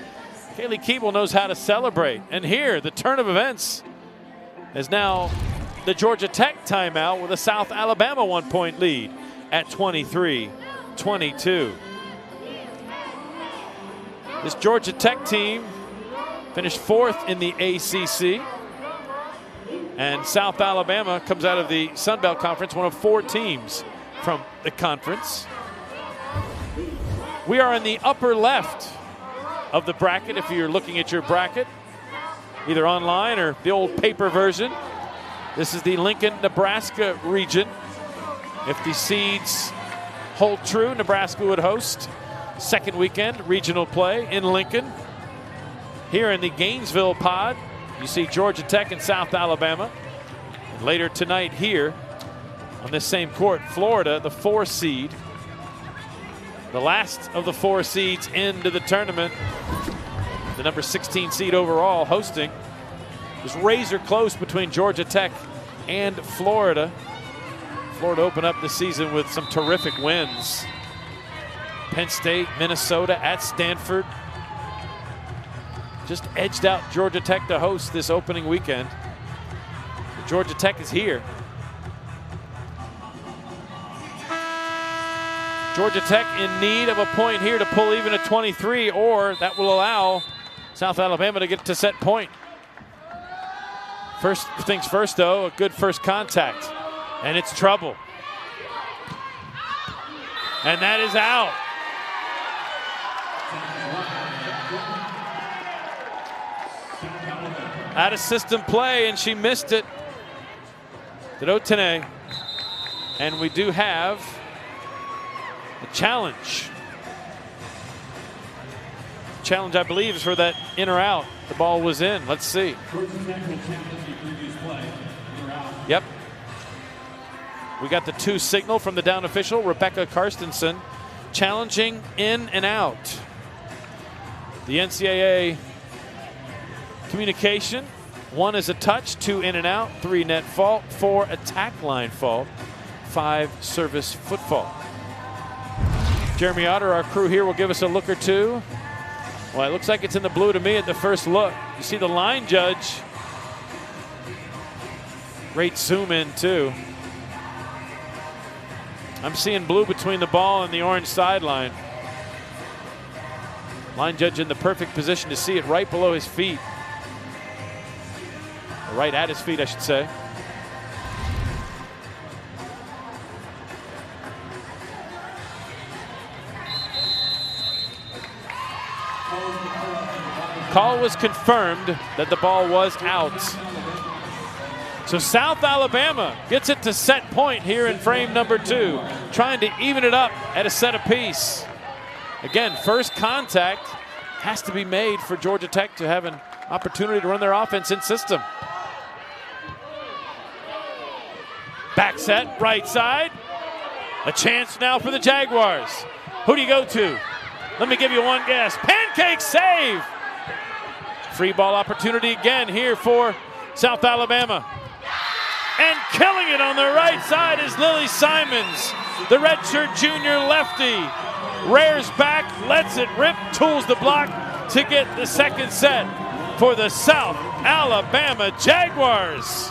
Kaylee Keeble knows how to celebrate. And here, the turn of events is now the Georgia Tech timeout with a South Alabama 1-point lead at 23-22. This Georgia Tech team finished 4th in the ACC. And South Alabama comes out of the Sun Belt Conference, one of 4 teams from the conference. We are in the upper left of the bracket if you're looking at your bracket, either online or the old paper version. This is the Lincoln, Nebraska region. If the seeds hold true, Nebraska would host second weekend regional play in Lincoln. Here in the Gainesville pod, you see Georgia Tech and South Alabama. And later tonight here on this same court, Florida, the 4 seed. The last of the 4 seeds into the tournament. The number 16 seed overall hosting. It was razor close between Georgia Tech and Florida. Florida opened up the season with some terrific wins. Penn State, Minnesota, at Stanford. Just edged out Georgia Tech to host this opening weekend. But Georgia Tech is here. Georgia Tech in need of a point here to pull even at 23, or that will allow South Alabama to get to set point. First things first, though, a good first contact. And it's trouble. And that is out. Out of system play, and she missed it. To Otene. And we do have a challenge. Challenge, I believe, is for that in or out. The ball was in. Let's see. Yep. We got the 2 signal from the down official, Rebecca Karstensen, challenging in and out. The NCAA communication 1 is a touch, 2 in and out, 3 net fault, 4 attack line fault, 5 service foot fault. Jeremy Otter, our crew here, will give us a look or two. Well, it looks like it's in the blue to me at the first look. You see the line judge. Great zoom in too. I'm seeing blue between the ball and the orange sideline. Line judge in the perfect position to see it right below his feet. Or right at his feet, I should say. Call was confirmed that the ball was out. So South Alabama gets it to set point here in frame number 2, trying to even it up at a set apiece. Again, first contact has to be made for Georgia Tech to have an opportunity to run their offense in system. Back set, right side. A chance now for the Jaguars. Who do you go to? Let me give you one guess. Pancake save! Free ball opportunity again here for South Alabama. And killing it on the right side is Lily Simons, the redshirt junior lefty. Rears back, lets it rip, tools the block to get the second set for the South Alabama Jaguars.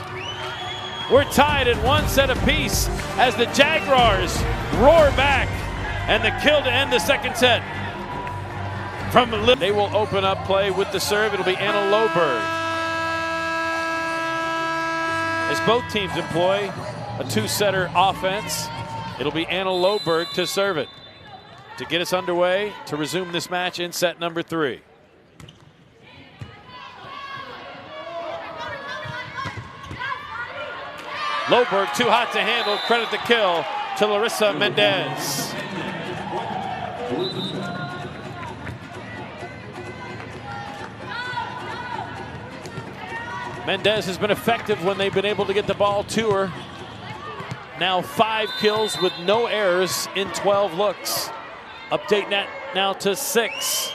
We're tied at 1 set apiece as the Jaguars roar back, and the kill to end the second set. They will open up play with the serve. It'll be Anna Loberg. As both teams employ a 2-setter offense, it'll be Anna Loberg to serve it to get us underway to resume this match in set number 3. Loberg too hot to handle. Credit the kill to Larissa Mendez. Mendez has been effective when they've been able to get the ball to her. Now 5 kills with no errors in 12 looks. Update net now to 6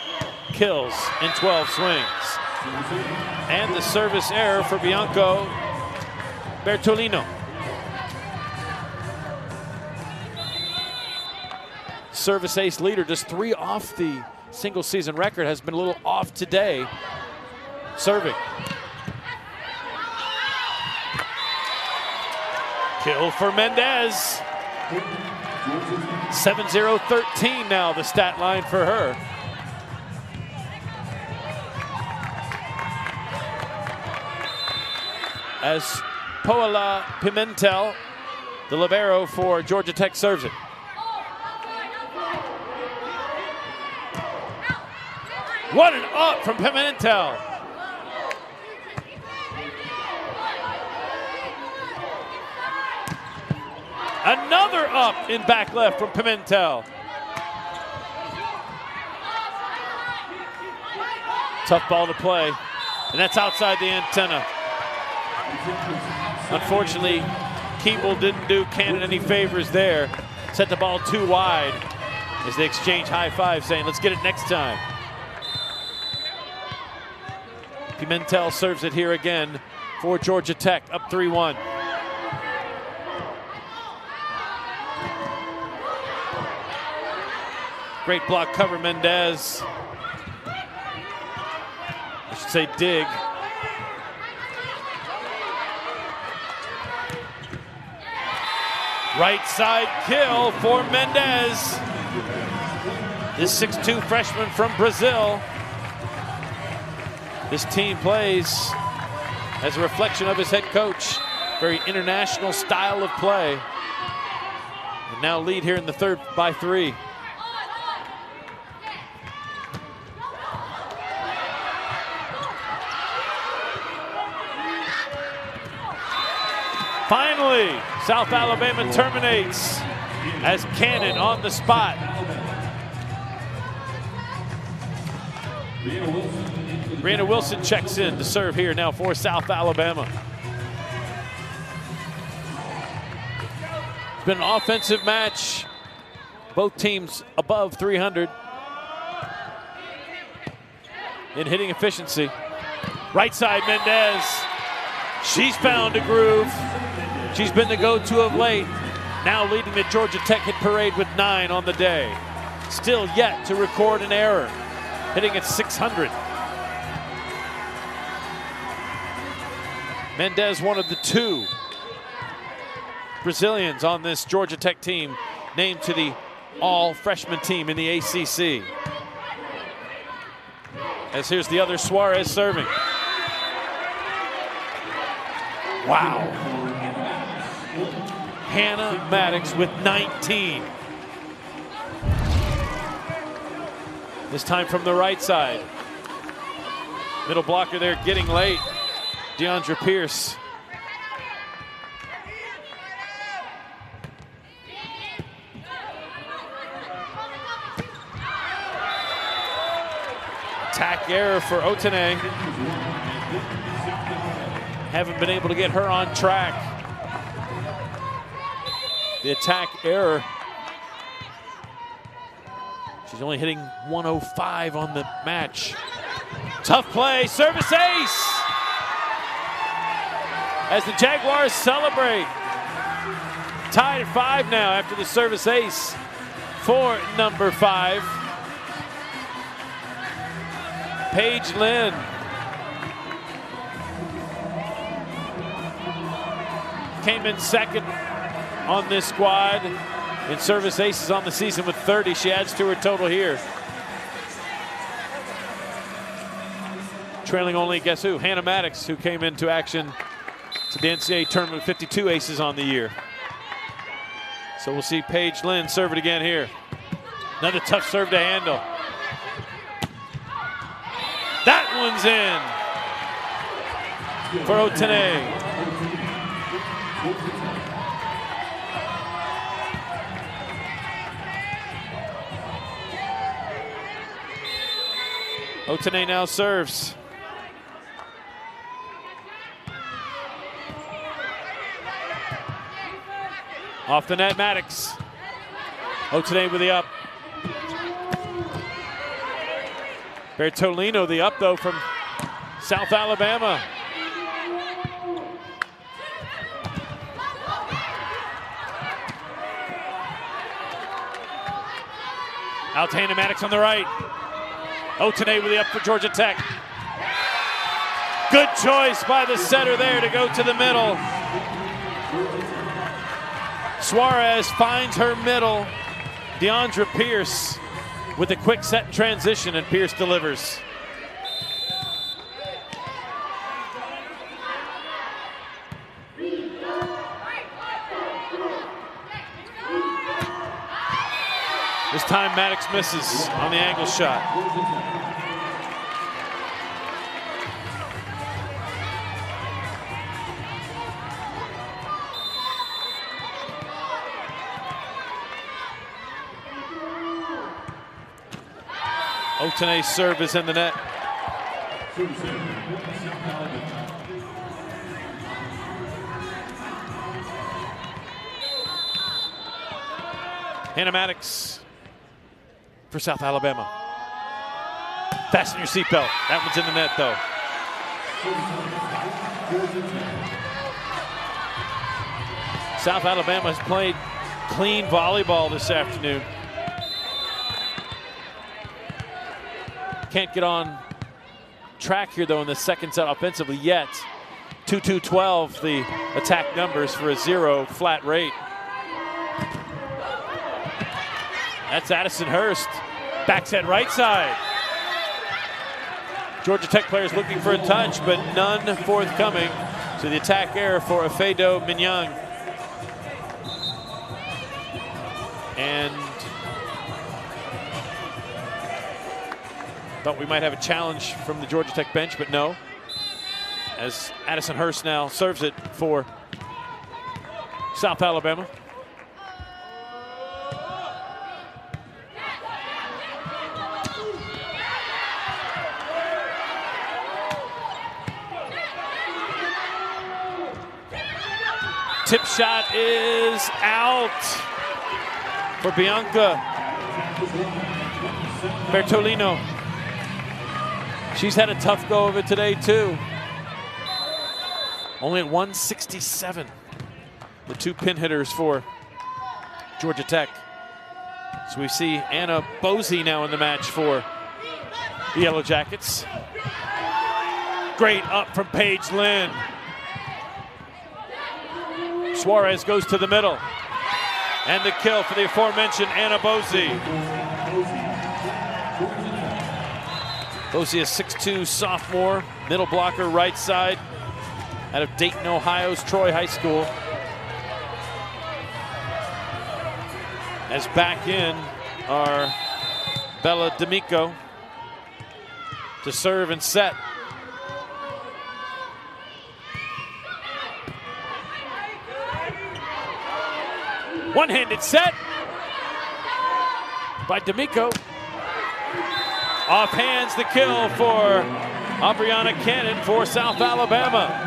kills in 12 swings. And the service error for Bianco Bertolino. Service ace leader, just 3 off the single season record, has been a little off today. Serving. Kill for Mendez. 7-0-13 now the stat line for her. As Paola Pimentel, the libero for Georgia Tech, serves it. What an up from Pimentel. Another up in back left from Pimentel. Tough ball to play, and that's outside the antenna. Unfortunately, Keeble didn't do Cannon any favors there. Set the ball too wide as they exchange high five, saying, let's get it next time. Pimentel serves it here again for Georgia Tech, up 3-1. Great block cover, Mendez. I should say dig. Right side kill for Mendez. This 6'2" freshman from Brazil. This team plays as a reflection of his head coach. Very international style of play. And now lead here in the third by 3. Finally, South Alabama terminates as Cannon on the spot. Brianna Wilson checks in to serve here now for South Alabama. It's been an offensive match. Both teams above 300 in hitting efficiency. Right side, Mendez. She's found a groove. She's been the go-to of late. Now leading the Georgia Tech hit parade with 9 on the day. Still yet to record an error. Hitting at .600. Mendez, one of the 2 Brazilians on this Georgia Tech team, named to the all-freshman team in the ACC. As here's the other Suarez serving. Wow. Hannah Maddox with 19. This time from the right side. Middle blocker there getting late. Deandra Pierce. Attack error for Otene. Haven't been able to get her on track. The attack error. She's only hitting 105 on the match. Tough play, service ace! As the Jaguars celebrate. Tied at 5 now after the service ace for number 5. Paige Lynn. Came in second on this squad in service aces on the season with 30. She adds to her total here. Trailing only, guess who? Hannah Maddox, who came into action to the NCAA tournament with 52 aces on the year. So we'll see Paige Lynn serve it again here. Another tough serve to handle. That one's in for Otene. Otene now serves. Off the net, Maddox. Otene with the up. Bertolino the up though from South Alabama. Out to Hannah Maddox on the right. Otene with the up for Georgia Tech. Good choice by the setter there to go to the middle. Suarez finds her middle. Deandra Pierce with a quick set and transition, and Pierce delivers. This time Maddox misses on the angle shot. Otene's serve is in the net. Hannah Maddox for South Alabama. Fasten your seatbelt. That one's in the net, though. South Alabama has played clean volleyball this afternoon. Can't get on track here, though, in the second set offensively yet. 2-2-12, the attack numbers for a 0 flat rate. That's Addison Hurst. Back set right side. Georgia Tech players looking for a touch, but none forthcoming. So the attack error for Afedo Minyang. And thought we might have a challenge from the Georgia Tech bench, but no. As Addison Hurst now serves it for South Alabama. Tip shot is out for Bianca Bertolino. She's had a tough go of it today, too. Only at 167. The two pin hitters for Georgia Tech. So we see Anna Bosey now in the match for the Yellow Jackets. Great up from Paige Lynn. Suarez goes to the middle. And the kill for the aforementioned Anna Bosey. Bosey, a 6'2" sophomore, middle blocker, right side, out of Dayton, Ohio's Troy High School. As back in are Bella D'Amico to serve and set. One-handed set by D'Amico. Off hands the kill for Aubriana Cannon for South Alabama.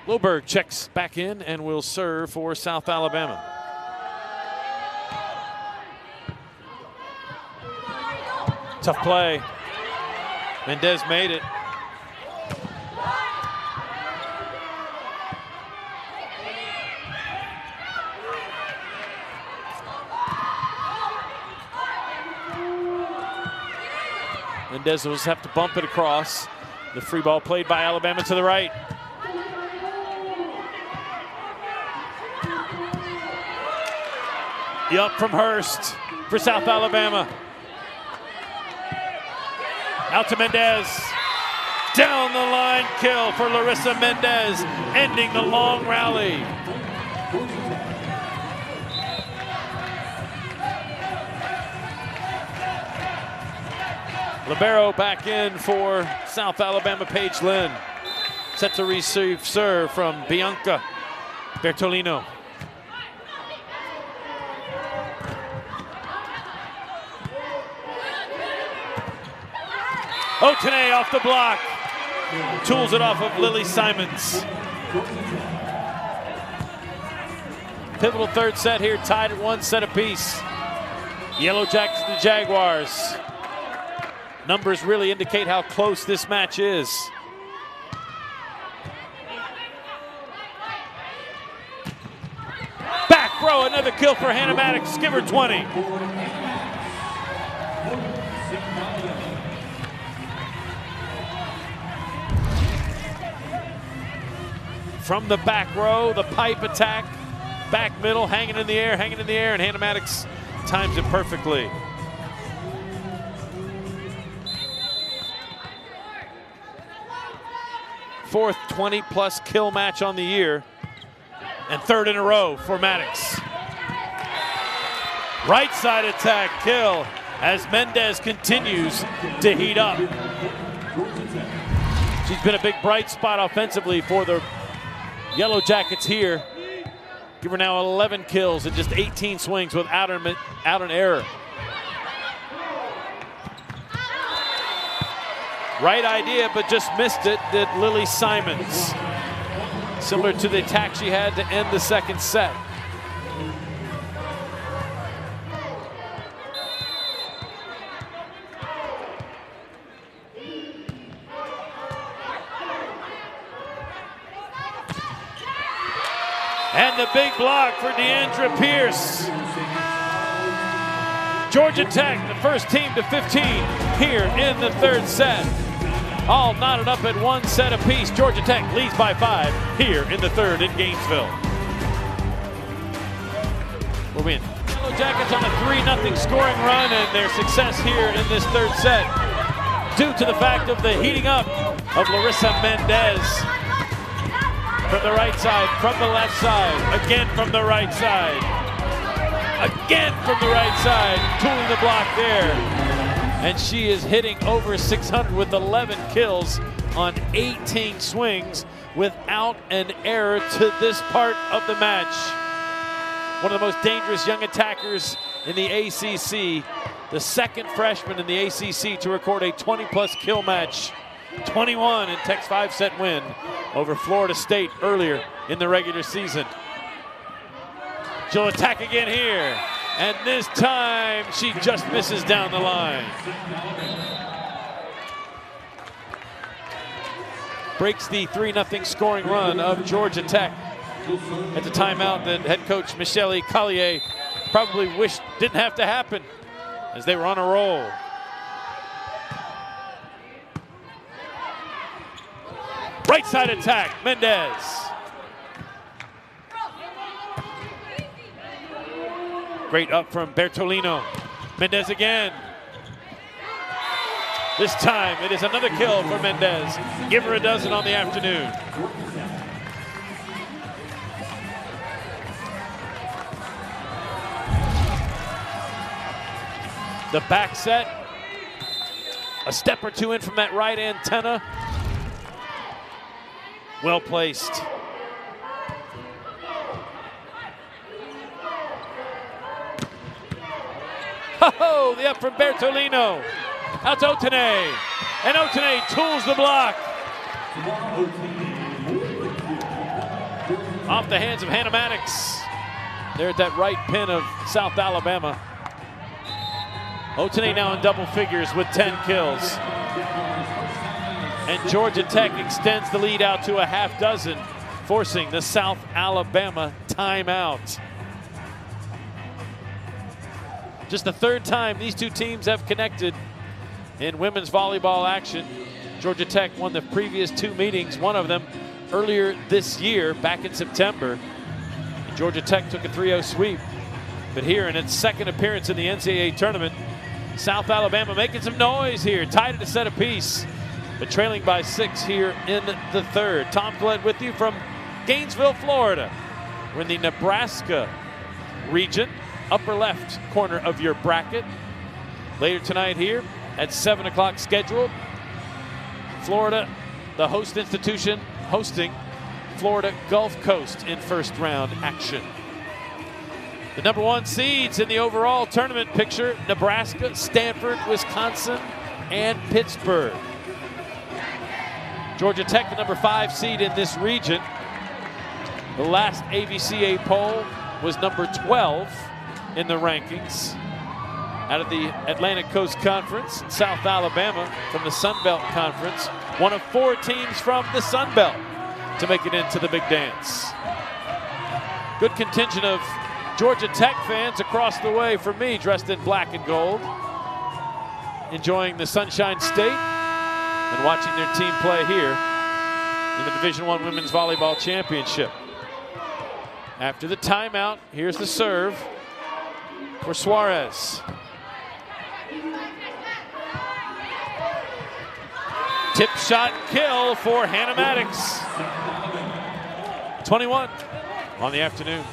Loberg checks back in and will serve for South Alabama. Tough play. Mendez made it. Mendez will have to bump it across. The free ball played by Alabama to the right. The up from Hurst for South Alabama. Out to Mendez. Down the line kill for Larissa Mendez, ending the long rally. Libero back in for South Alabama, Paige Lynn. Set to receive serve from Bianca Bertolino. Otene off the block. Tools it off of Lily Simons. Pivotal third set here, tied at 1 set apiece. Yellow Jackets and the Jaguars. Numbers really indicate how close this match is. Back row, another kill for Hannah Maddox. Give her 20. From the back row, the pipe attack, back middle, hanging in the air, and Hannah Maddox times it perfectly. Fourth 20-plus kill match on the year, and third in a row for Maddox. Right side attack kill as Mendez continues to heat up. She's been a big bright spot offensively for the Yellow Jackets here. Give her now 11 kills and just 18 swings without an error. Right idea, but just missed it, did Lily Simons. Similar to the attack she had to end the second set. And the big block for Deandra Pierce. Georgia Tech, the first team to 15 here in the third set. All knotted up at 1 set apiece. Georgia Tech leads by 5 here in the third in Gainesville. We'll win. Yellow Jackets on a 3-0 scoring run, and their success here in this third set due to the fact of the heating up of Larissa Mendez. From the right side, from the left side, again from the right side. Again from the right side, tooling the block there. And she is hitting over 600 with 11 kills on 18 swings without an error to this part of the match. One of the most dangerous young attackers in the ACC, the second freshman in the ACC to record a 20-plus kill match. 21 in Tech's 5-set win over Florida State earlier in the regular season. She'll attack again here. And this time, she just misses down the line. Breaks the 3-0 scoring run of Georgia Tech. At the timeout that head coach Michelle Collier probably wished didn't have to happen as they were on a roll. Right side attack, Mendez. Great up from Bertolino. Mendez again. This time it is another kill for Mendez. Give her a dozen on the afternoon. The back set. A step or two in from that right antenna. Well placed. Oh, the up from Bertolino. Out to Otene. And Otene tools the block. Off the hands of Hannah Maddox. They're at that right pin of South Alabama. Otene now in double figures with 10 kills. And Georgia Tech extends the lead out to a half dozen, forcing the South Alabama timeout. Just the third time these two teams have connected in women's volleyball action. Georgia Tech won the previous two meetings, one of them earlier this year, back in September. And Georgia Tech took a 3-0 sweep. But here in its second appearance in the NCAA tournament, South Alabama making some noise here, tied at a set apiece, but trailing by 6 here in the third. Tom Collette with you from Gainesville, Florida. We're in the Nebraska region, upper left corner of your bracket. Later tonight here at 7 o'clock scheduled, Florida, the host institution, hosting Florida Gulf Coast in first round action. The number 1 seeds in the overall tournament picture: Nebraska, Stanford, Wisconsin, and Pittsburgh. Georgia Tech, the number 5 seed in this region. The last AVCA poll was number 12 in the rankings. Out of the Atlantic Coast Conference, South Alabama from the Sun Belt Conference, one of 4 teams from the Sun Belt to make it into the big dance. Good contingent of Georgia Tech fans across the way from me, dressed in black and gold, enjoying the Sunshine State and watching their team play here in the Division I Women's Volleyball Championship. After the timeout, here's the serve for Suarez. Tip shot kill for Hannah Maddox. 21 on the afternoon.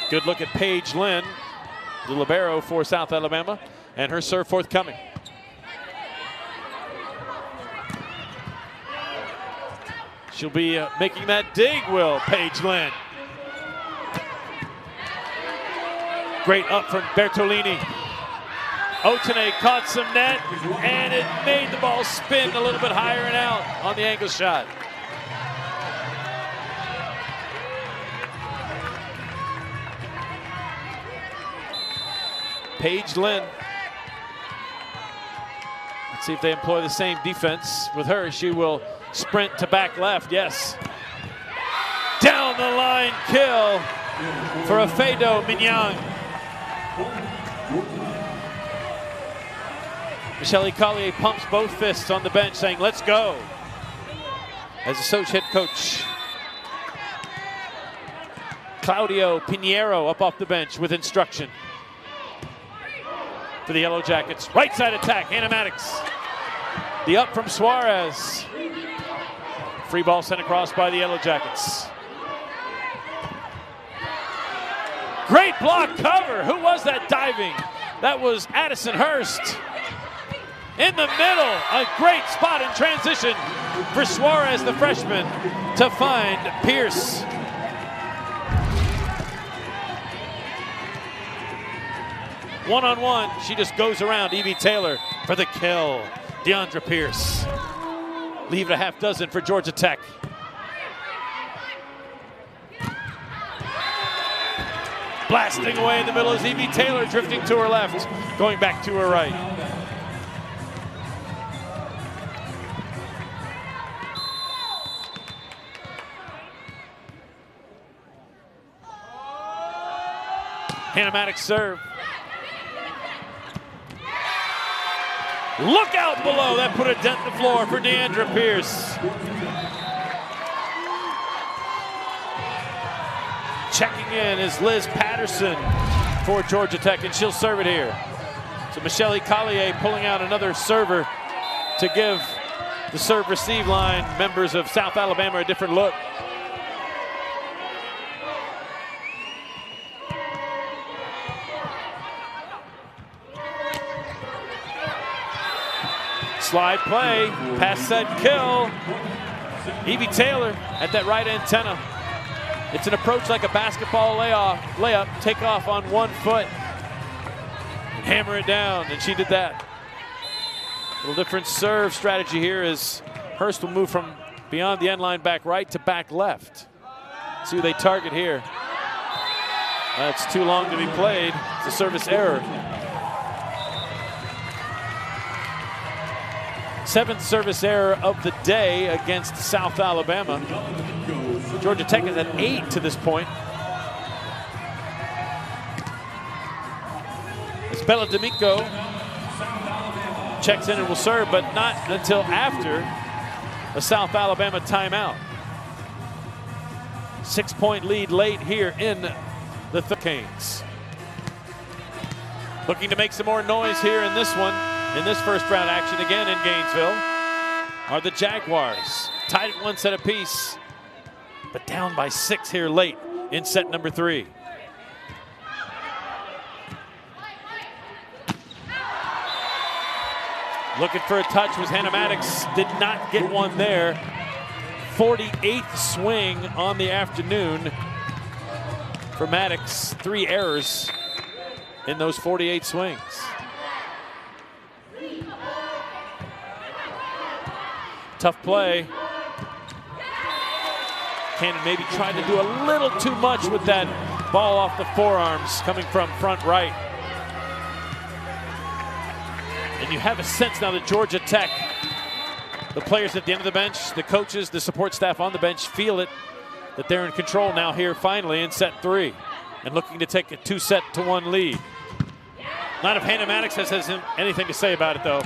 Good look at Paige Lynn, the libero for South Alabama, and her serve forthcoming. She'll be making that dig, will Paige Lynn. Great up from Bertolini. Otene caught some net, and it made the ball spin a little bit higher and out on the angle shot. Paige Lynn. Let's see if they employ the same defense with her. She will sprint to back left, yes. Down the line kill for Afedo Mignang. Michelle Collier pumps both fists on the bench saying, let's go. As associate head coach Claudio Pinheiro up off the bench with instruction. For the Yellow Jackets, right side attack, Hannah Maddox. The up from Suarez. Free ball sent across by the Yellow Jackets. Great block cover. Who was that diving? That was Addison Hurst. In the middle, a great spot in transition for Suarez, the freshman, to find Pierce. One-on-one, she just goes around Evie Taylor for the kill. Deandra Pierce. leave it a half dozen for Georgia Tech. Blasting away in the middle is Evie Taylor, drifting to her left, going back to her right. Hannah Maddox serve. Look out below. That put a dent in the floor for Deandra Pierce. Checking in is Liz Patterson for Georgia Tech, and she'll serve it here. So Michelle Collier pulling out another server to give the serve-receive line members of South Alabama a different look. Slide play, pass set, kill. Evie Taylor at that right antenna. It's an approach like a basketball layup, take off on one foot, hammer it down, and she did that. A little different serve strategy here as Hurst will move from beyond the end line back right to back left. See who they target here. That's too long to be played. It's a service error. 7th service error of the day against South Alabama. Georgia Tech is at 8 to this point. As Bella D'Amico checks in and will serve, but not until after a South Alabama timeout. 6-point lead late here in the Canes. Looking to make some more noise here in this one. In this first round action again in Gainesville are the Jaguars. Tied at 1 set apiece, but down by 6 here late in set number 3. Looking for a touch was Hannah Maddox, did not get one there. 48th swing on the afternoon for Maddox. 3 errors in those 48 swings. Tough play. Cannon maybe tried to do a little too much with that ball off the forearms coming from front right. And you have a sense now that Georgia Tech, the players at the end of the bench, the coaches, the support staff on the bench feel it, that they're in control now here finally in set 3 and looking to take a 2-1 lead. Not if Hannah Maddox has anything to say about it though.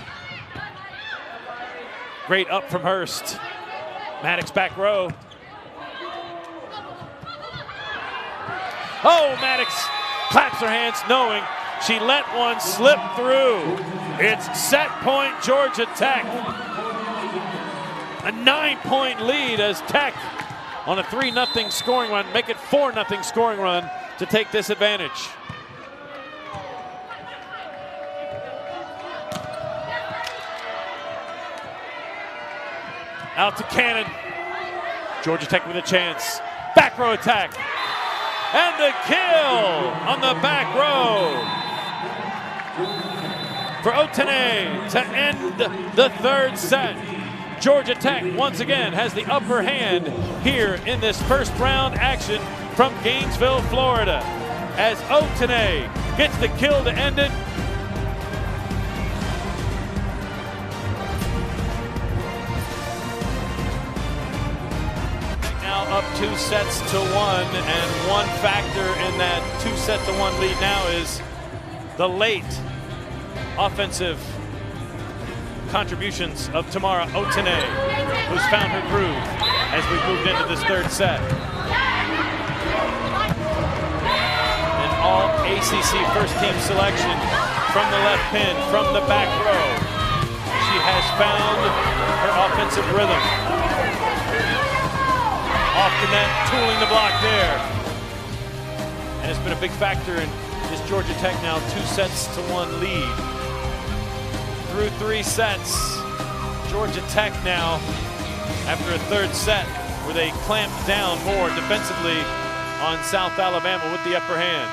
Great up from Hurst. Maddox back row. Oh, Maddox claps her hands knowing she let one slip through. It's set point Georgia Tech. A 9-point lead as Tech on a 3-0 scoring run, make it 4-0 scoring run to take this advantage. Out to Cannon. Georgia Tech with a chance. Back row attack. And the kill on the back row for Otene to end the 3rd set. Georgia Tech once again has the upper hand here in this first round action from Gainesville, Florida. As Otene gets the kill to end it. Up 2-1, and one factor in that 2-1 lead now is the late offensive contributions of Tamara Otene, who's found her groove as we moved into this 3rd set. An all ACC first team selection from the left pin, from the back row. She has found her offensive rhythm. Off the net, tooling the block there. And it's been a big factor in this Georgia Tech now 2-1 lead. Through 3 sets, Georgia Tech now, after a 3rd set, where they clamped down more defensively on South Alabama with the upper hand.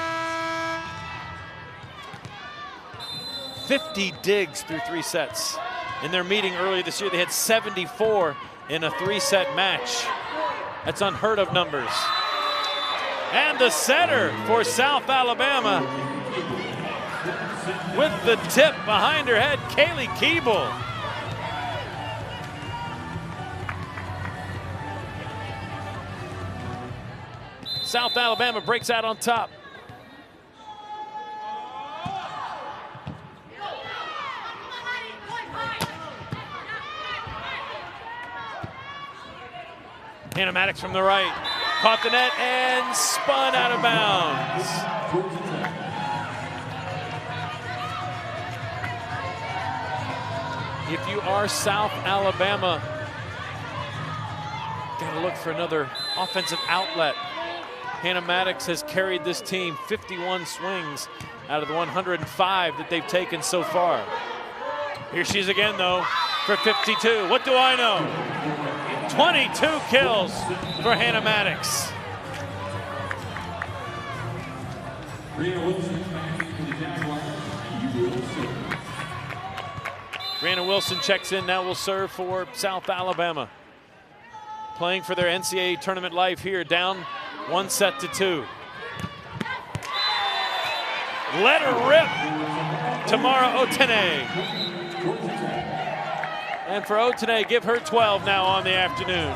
50 digs through 3 sets In their meeting earlier this year, they had 74 in a 3-set match. That's unheard of numbers. And the setter for South Alabama with the tip behind her head, Kaylee Keeble. South Alabama breaks out on top. Hannah Maddox from the right, caught the net and spun out of bounds. If you are South Alabama, gotta look for another offensive outlet. Hannah Maddox has carried this team 51 swings out of the 105 that they've taken so far. Here she is again, though, for 52. What do I know? 22 kills for Hannah Maddox. Brianna Wilson checks in, now will serve for South Alabama. Playing for their NCAA tournament life here, down 1-2. Let her rip, Tamara Otene. And for Otene, give her 12 now on the afternoon.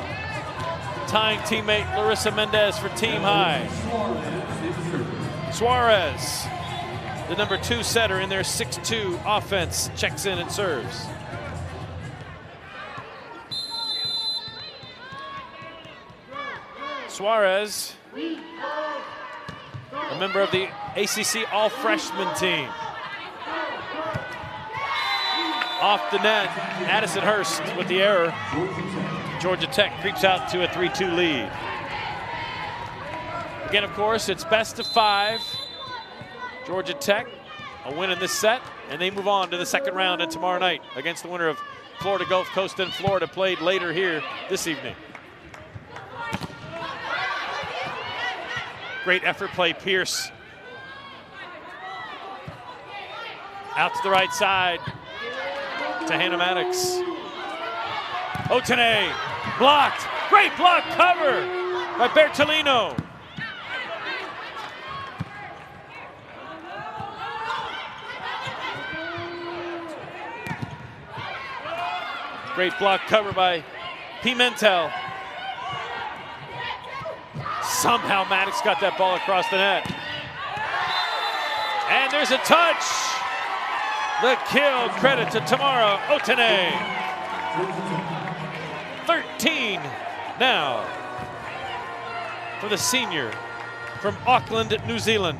Tying teammate Larissa Mendez for team high. Suarez, the number 2 setter in their 6-2 offense, checks in and serves. Suarez, a member of the ACC All-Freshman team. Off the net, Addison Hurst with the error. Georgia Tech creeps out to a 3-2 lead. Again, of course, it's best of 5. Georgia Tech, a win in this set, and they move on to the second round and tomorrow night against the winner of Florida Gulf Coast and Florida, played later here this evening. Great effort play, Pierce. Out to the right side to Hannah Maddox. Otene, blocked. Great block cover by Bertolino. Great block cover by Pimentel. Somehow Maddox got that ball across the net. And there's a touch. The kill, credit to Tamara Otene. 13 now for the senior from Auckland, New Zealand.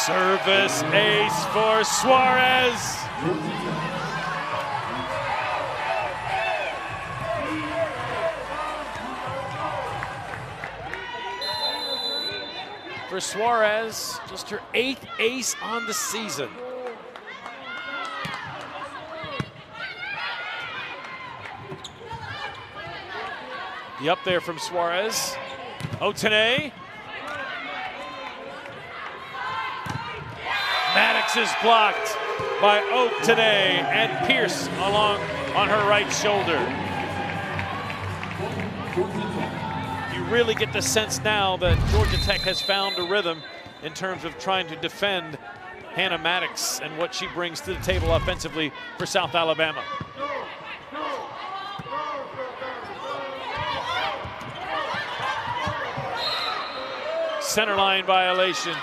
Service ace for Suarez. For Suarez, just her 8th ace on the season. The up there from Suarez. Otene. Maddox is blocked by Otene and Pierce along on her right shoulder. You really get the sense now that Georgia Tech has found a rhythm in terms of trying to defend Hannah Maddox and what she brings to the table offensively for South Alabama. Center line violation.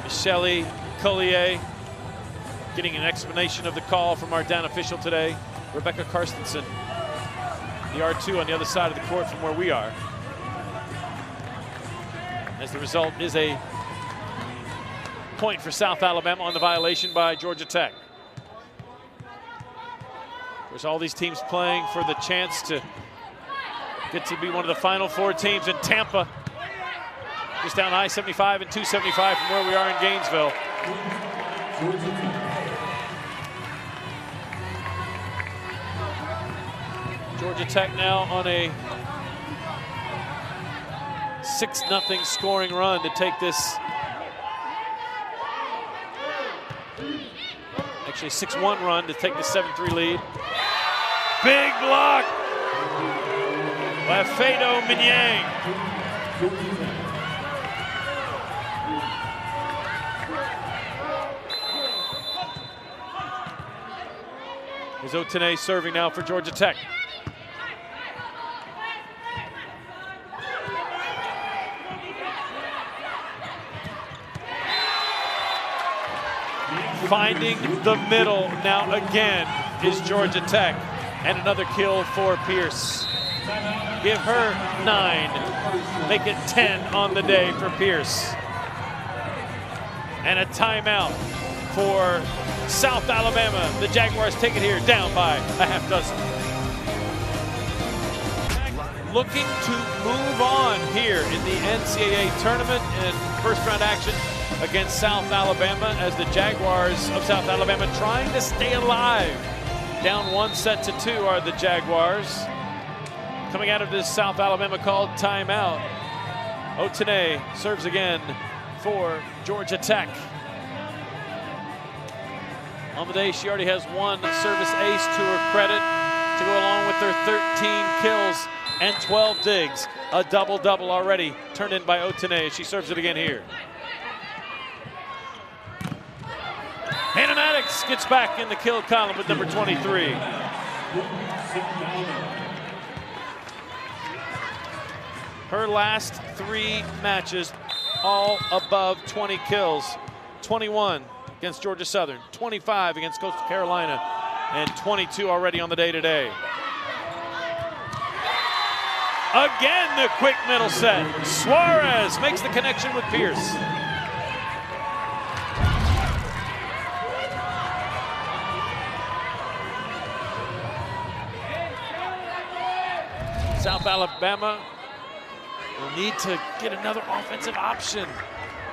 Shelly Collier getting an explanation of the call from our down official today, Rebecca Karstensen. The R2 on the other side of the court from where we are. As the result is a point for South Alabama on the violation by Georgia Tech. Of course, all these teams playing for the chance to get to be one of the Final Four teams in Tampa just down I-75 and 275 from where we are in Gainesville. Georgia Tech now on a 6-0 scoring run to take this. Actually, 6-1 run to take the 7-3 lead. Big block by Fado Minyang. Here's Otene serving now for Georgia Tech. Finding the middle now again is Georgia Tech. And another kill for Pierce. Give her 9. Make it 10 on the day for Pierce. And a timeout for South Alabama. The Jaguars take it here down by a half dozen. Looking to move on here in the NCAA tournament and first round action against South Alabama as the Jaguars of South Alabama trying to stay alive. Down 1-2 are the Jaguars. Coming out of this South Alabama called timeout. Otene serves again for Georgia Tech. On the day, she already has 1 service ace to her credit to go along with her 13 kills and 12 digs. A double-double already turned in by Otene. She serves it again here. Hannah Maddox gets back in the kill column with number 23. Her last 3 matches, all above 20 kills. 21 against Georgia Southern, 25 against Coastal Carolina, and 22 already on the day today. Again, the quick middle set. Suarez makes the connection with Pierce. South Alabama will need to get another offensive option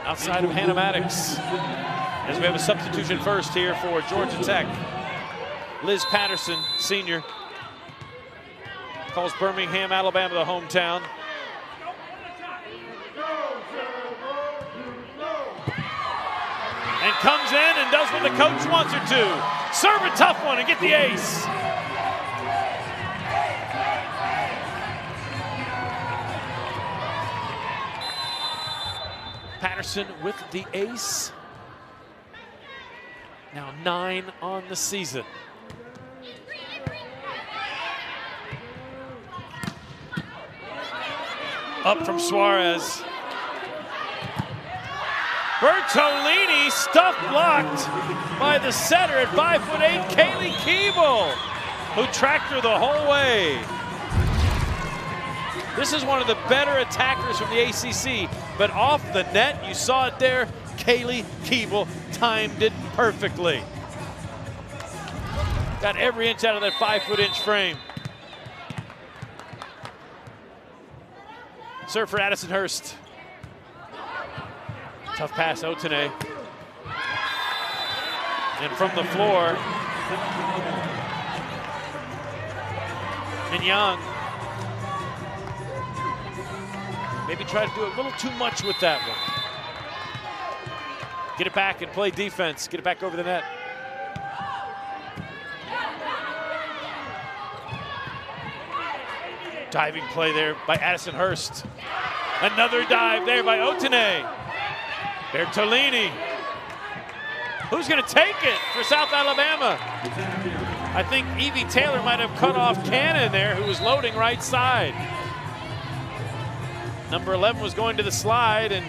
outside of Hannah Maddox, as we have a substitution first here for Georgia Tech. Liz Patterson, senior, calls Birmingham, Alabama, the hometown. And comes in and does what the coach wants her to. Serve a tough one and get the ace. Patterson with the ace. Now 9 on the season. Up from Suarez. Bertolini stuff blocked by the setter at 5'8", Kaylee Keeble, who tracked her the whole way. This is one of the better attackers from the ACC, but off the net, you saw it there, Kaylee Keeble timed it perfectly. Got every inch out of that 5-foot-inch frame. Serve for Addison Hurst. Tough pass, Otene. And from the floor, Minyang. Maybe try to do a little too much with that one. Get it back and play defense. Get it back over the net. Diving play there by Addison Hurst. Another dive there by Otene. Bertolini. Who's going to take it for South Alabama? I think Evie Taylor might have cut off Cannon there, who was loading right side. Number 11 was going to the slide and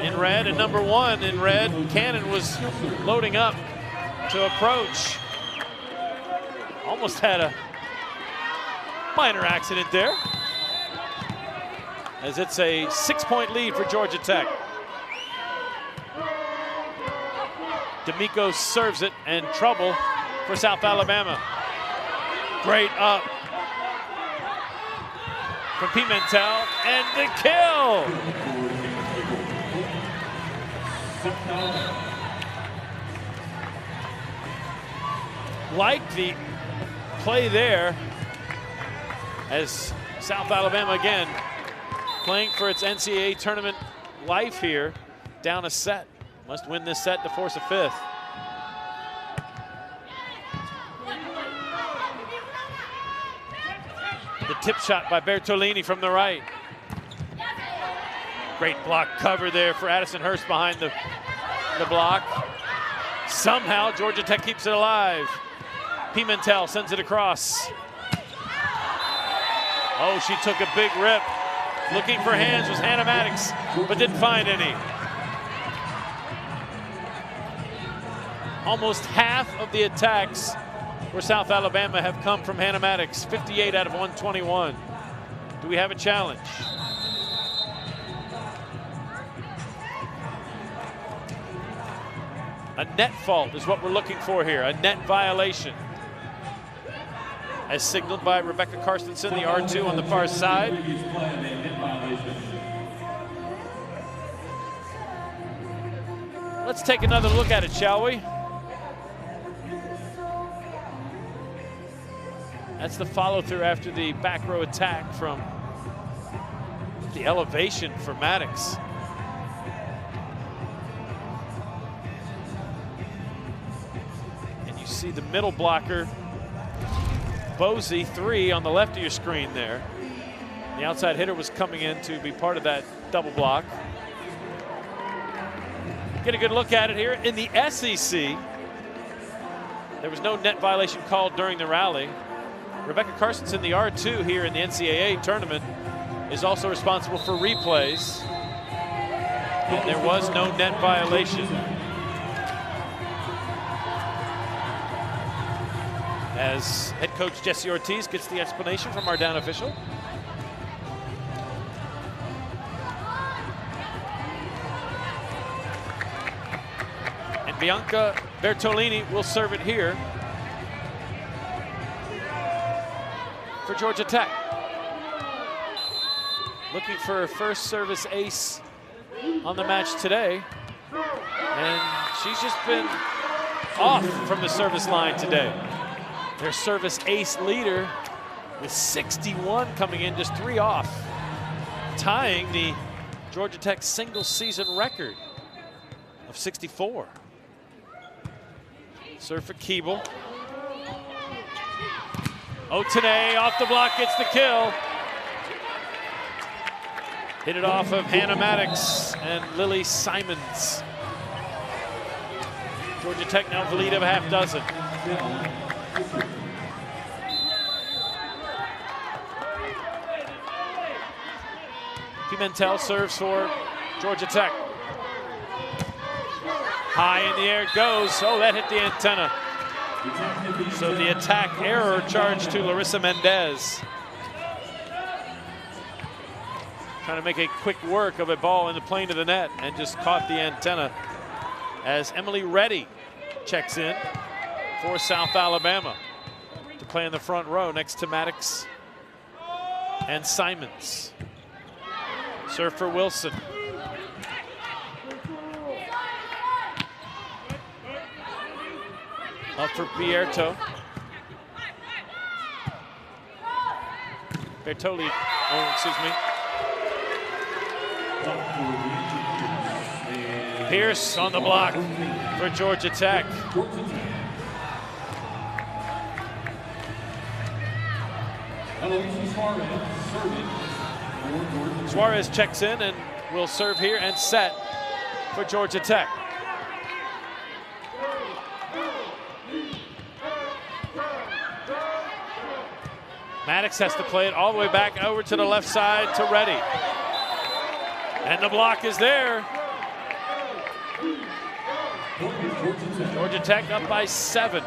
in red, and number 1 in red, Cannon was loading up to approach. Almost had a minor accident there, as it's a 6-point lead for Georgia Tech. D'Amico serves it, and trouble for South Alabama. Great up. from Pimentel, and the kill! Like the play there, as South Alabama again playing for its NCAA tournament life here, down a set. Must win this set to force a fifth. The tip shot by Bertolini from the right. Great block cover there for Addison Hurst behind the block. Somehow Georgia Tech keeps it alive. Pimentel sends it across. Oh, she took a big rip. Looking for hands was Hannah Maddox, but didn't find any. Almost half of the attacks for South Alabama have come from Hannah Maddox, 58 out of 121. Do we have a challenge? A net fault is what we're looking for here, a net violation. As signaled by Rebecca Carstensen, the R2 on the far side. Let's take another look at it, shall we? That's the follow-through after the back row attack from the elevation for Maddox. And you see the middle blocker, Bosey, 3 on the left of your screen there. The outside hitter was coming in to be part of that double block. Get a good look at it here. In the SEC, there was no net violation called during the rally. Rebecca Carstensen, the R2 here in the NCAA tournament, is also responsible for replays. And there was no net violation. As head coach Jesse Ortiz gets the explanation from our down official. And Bianca Bertolini will serve it here for Georgia Tech. Looking for a first service ace on the match today. And she's just been off from the service line today. Their service ace leader with 61 coming in, just 3 off, tying the Georgia Tech single season record of 64. Serve for Keeble. Otene off the block, gets the kill. Hit it off of Hannah Maddox and Lily Simons. Georgia Tech now with the lead of a half dozen. Pimentel serves for Georgia Tech. High in the air it goes. Oh, that hit the antenna. So the attack error charged to Larissa Mendez. Trying to make a quick work of a ball in the plane of the net and just caught the antenna as Emily Reddy checks in for South Alabama to play in the front row next to Maddox and Simons. Serve for Wilson. Up for Bierto. Bertoli, oh, excuse me. Pierce on the block for Georgia Tech. Suarez checks in and will serve here and set for Georgia Tech. Maddox has to play it all the way back over to the left side to Reddy. And the block is there. Georgia Tech up by 7.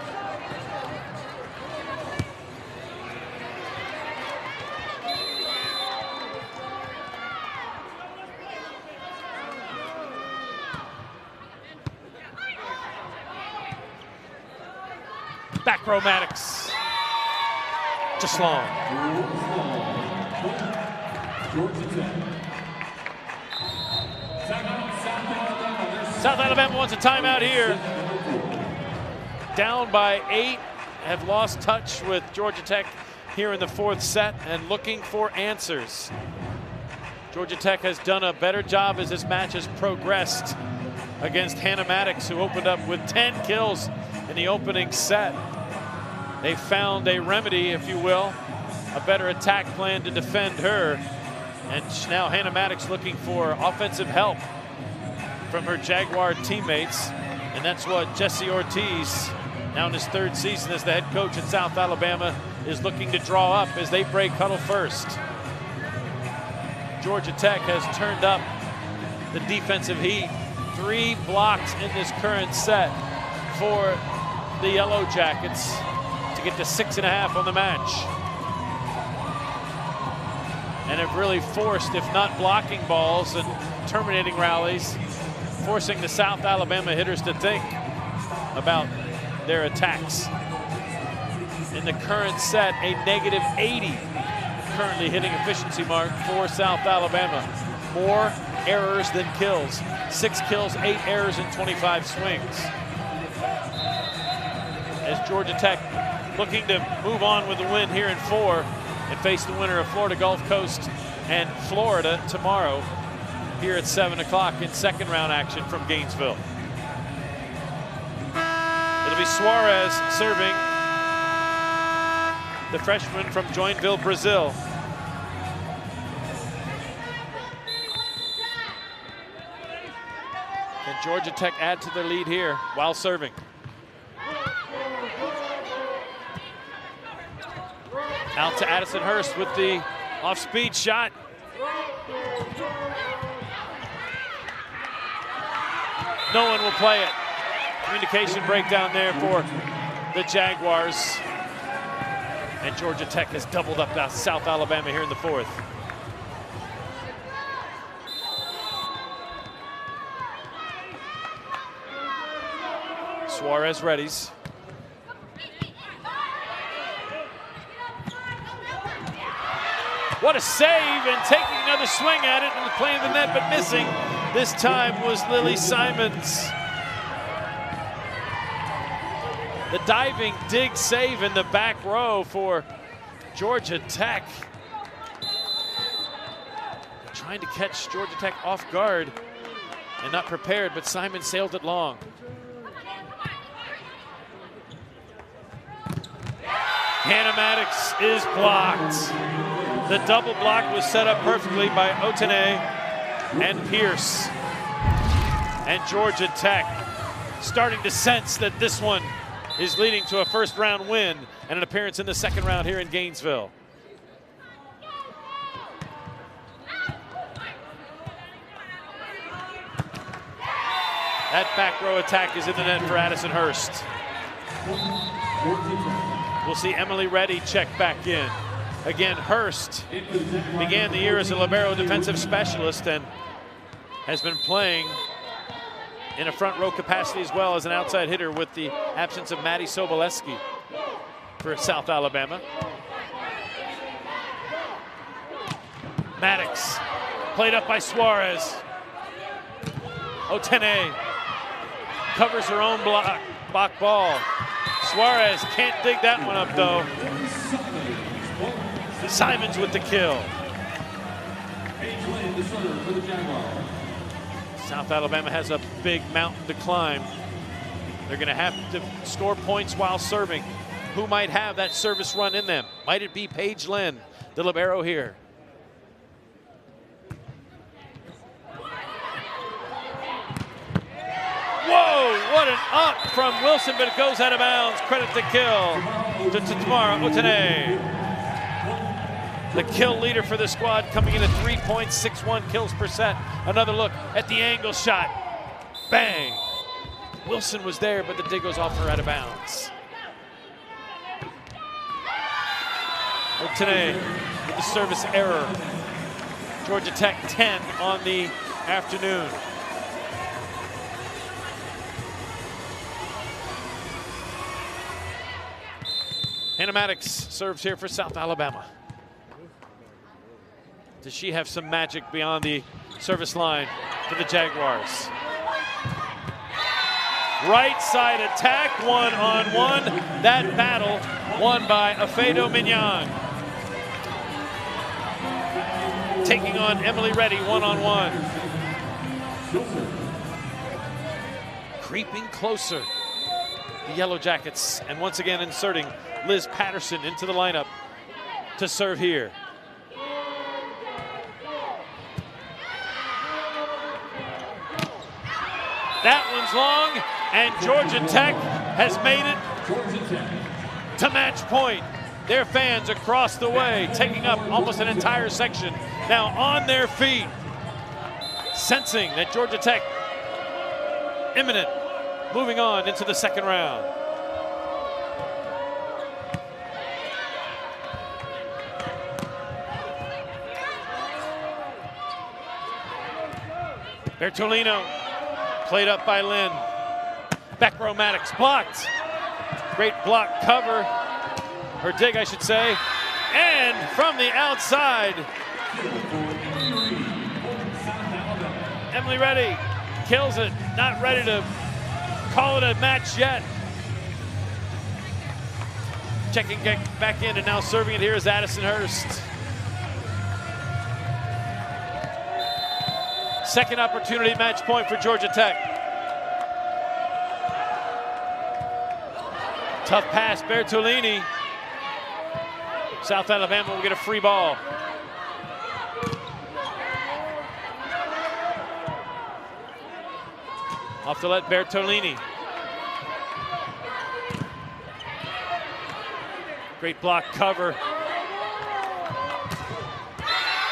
Back row Maddox. Just long. South Alabama wants a timeout here. Down by 8, have lost touch with Georgia Tech here in the 4th set and looking for answers. Georgia Tech has done a better job as this match has progressed against Hannah Maddox, who opened up with 10 kills in the opening set. They found a remedy, if you will, a better attack plan to defend her. And now Hannah Maddox looking for offensive help from her Jaguar teammates. And that's what Jesse Ortiz, now in his 3rd season as the head coach at South Alabama, is looking to draw up as they break huddle first. Georgia Tech has turned up the defensive heat. 3 blocks in this current set for the Yellow Jackets to get to 6.5 on the match. And have really forced, if not blocking balls and terminating rallies, forcing the South Alabama hitters to think about their attacks. In the current set, a -80 currently hitting efficiency mark for South Alabama. More errors than kills. 6 kills, 8 errors, and 25 swings. As Georgia Tech looking to move on with the win here in 4 and face the winner of Florida Gulf Coast and Florida tomorrow here at 7 o'clock in 2nd round action from Gainesville. It'll be Suarez serving, the freshman from Joinville, Brazil. Can Georgia Tech add to their lead here while serving? Out to Addison Hurst with the off-speed shot. No one will play it. Communication breakdown there for the Jaguars. And Georgia Tech has doubled up South Alabama here in the 4th. Suarez readies. What a save, and taking another swing at it and playing the net but missing. This time was Lily Simons. The diving dig save in the back row for Georgia Tech. Trying to catch Georgia Tech off guard and not prepared, but Simon sailed it long. Hannah Maddox is blocked. The double block was set up perfectly by Otene and Pierce. And Georgia Tech starting to sense that this one is leading to a 1st round win and an appearance in the 2nd round here in Gainesville. That back row attack is in the net for Addison Hurst. We'll see Emily Reddy check back in. Again, Hurst began the year as a libero defensive specialist and has been playing in a front row capacity as well as an outside hitter with the absence of Maddie Soboleski for South Alabama. Maddox played up by Suarez. Otene covers her own block ball. Suarez can't dig that one up though. Simons with the kill. South Alabama has a big mountain to climb. They're going to have to score points while serving. Who might have that service run in them? Might it be Paige Lynn, the libero here? Whoa, what an up from Wilson, but it goes out of bounds. Credit the kill to Tamara Otene. The kill leader for the squad coming in at 3.61 kills per set. Another look at the angle shot. Bang. Wilson was there, but the dig goes off her out of bounds. Otene with the service error. Georgia Tech 10 on the afternoon. Hannah Maddox serves here for South Alabama. Does she have some magic beyond the service line for the Jaguars? Right side attack, one-on-one. That battle won by Afedo Mignon. Taking on Emily Reddy one-on-one. Creeping closer, the Yellow Jackets, and once again inserting Liz Patterson into the lineup to serve here. That one's long, and Georgia Tech has made it to match point. Their fans across the way, taking up almost an entire section, now on their feet, sensing that Georgia Tech imminent, moving on into the second round. Bertolino, played up by Lynn. Back row Maddox, blocked. Great block cover, or dig I should say. And from the outside, Emily Reddy kills it, not ready to call it a match yet. Checking back in and now serving it here is Addison Hurst. Second opportunity, match point for Georgia Tech. Tough pass, Bertolini. South Alabama will get a free ball. Off to let Bertolini. Great block cover.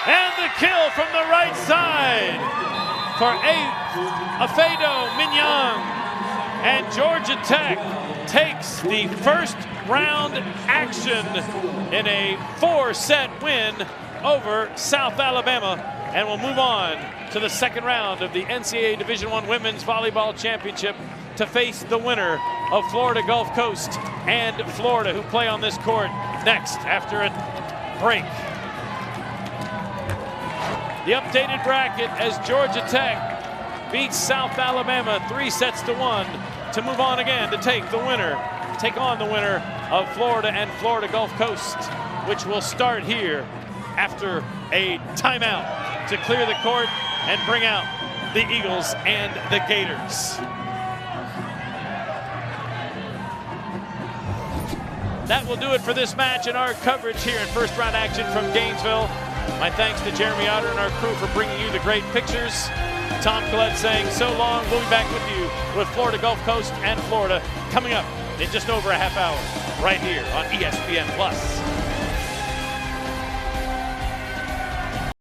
And the kill from the right side for Afedo Mignon. And Georgia Tech takes the first round action in a 4-set win over South Alabama, and will move on to the second round of the NCAA Division I Women's Volleyball Championship to face the winner of Florida Gulf Coast and Florida, who play on this court next after a break. The updated bracket as Georgia Tech beats South Alabama 3-1 to move on again to take on the winner of Florida and Florida Gulf Coast, which will start here after a timeout to clear the court and bring out the Eagles and the Gators. That will do it for this match and our coverage here in first round action from Gainesville. My thanks to Jeremy Otter and our crew for bringing you the great pictures. Tom Collette saying so long. We'll be back with you with Florida Gulf Coast and Florida coming up in just over a half hour right here on ESPN+.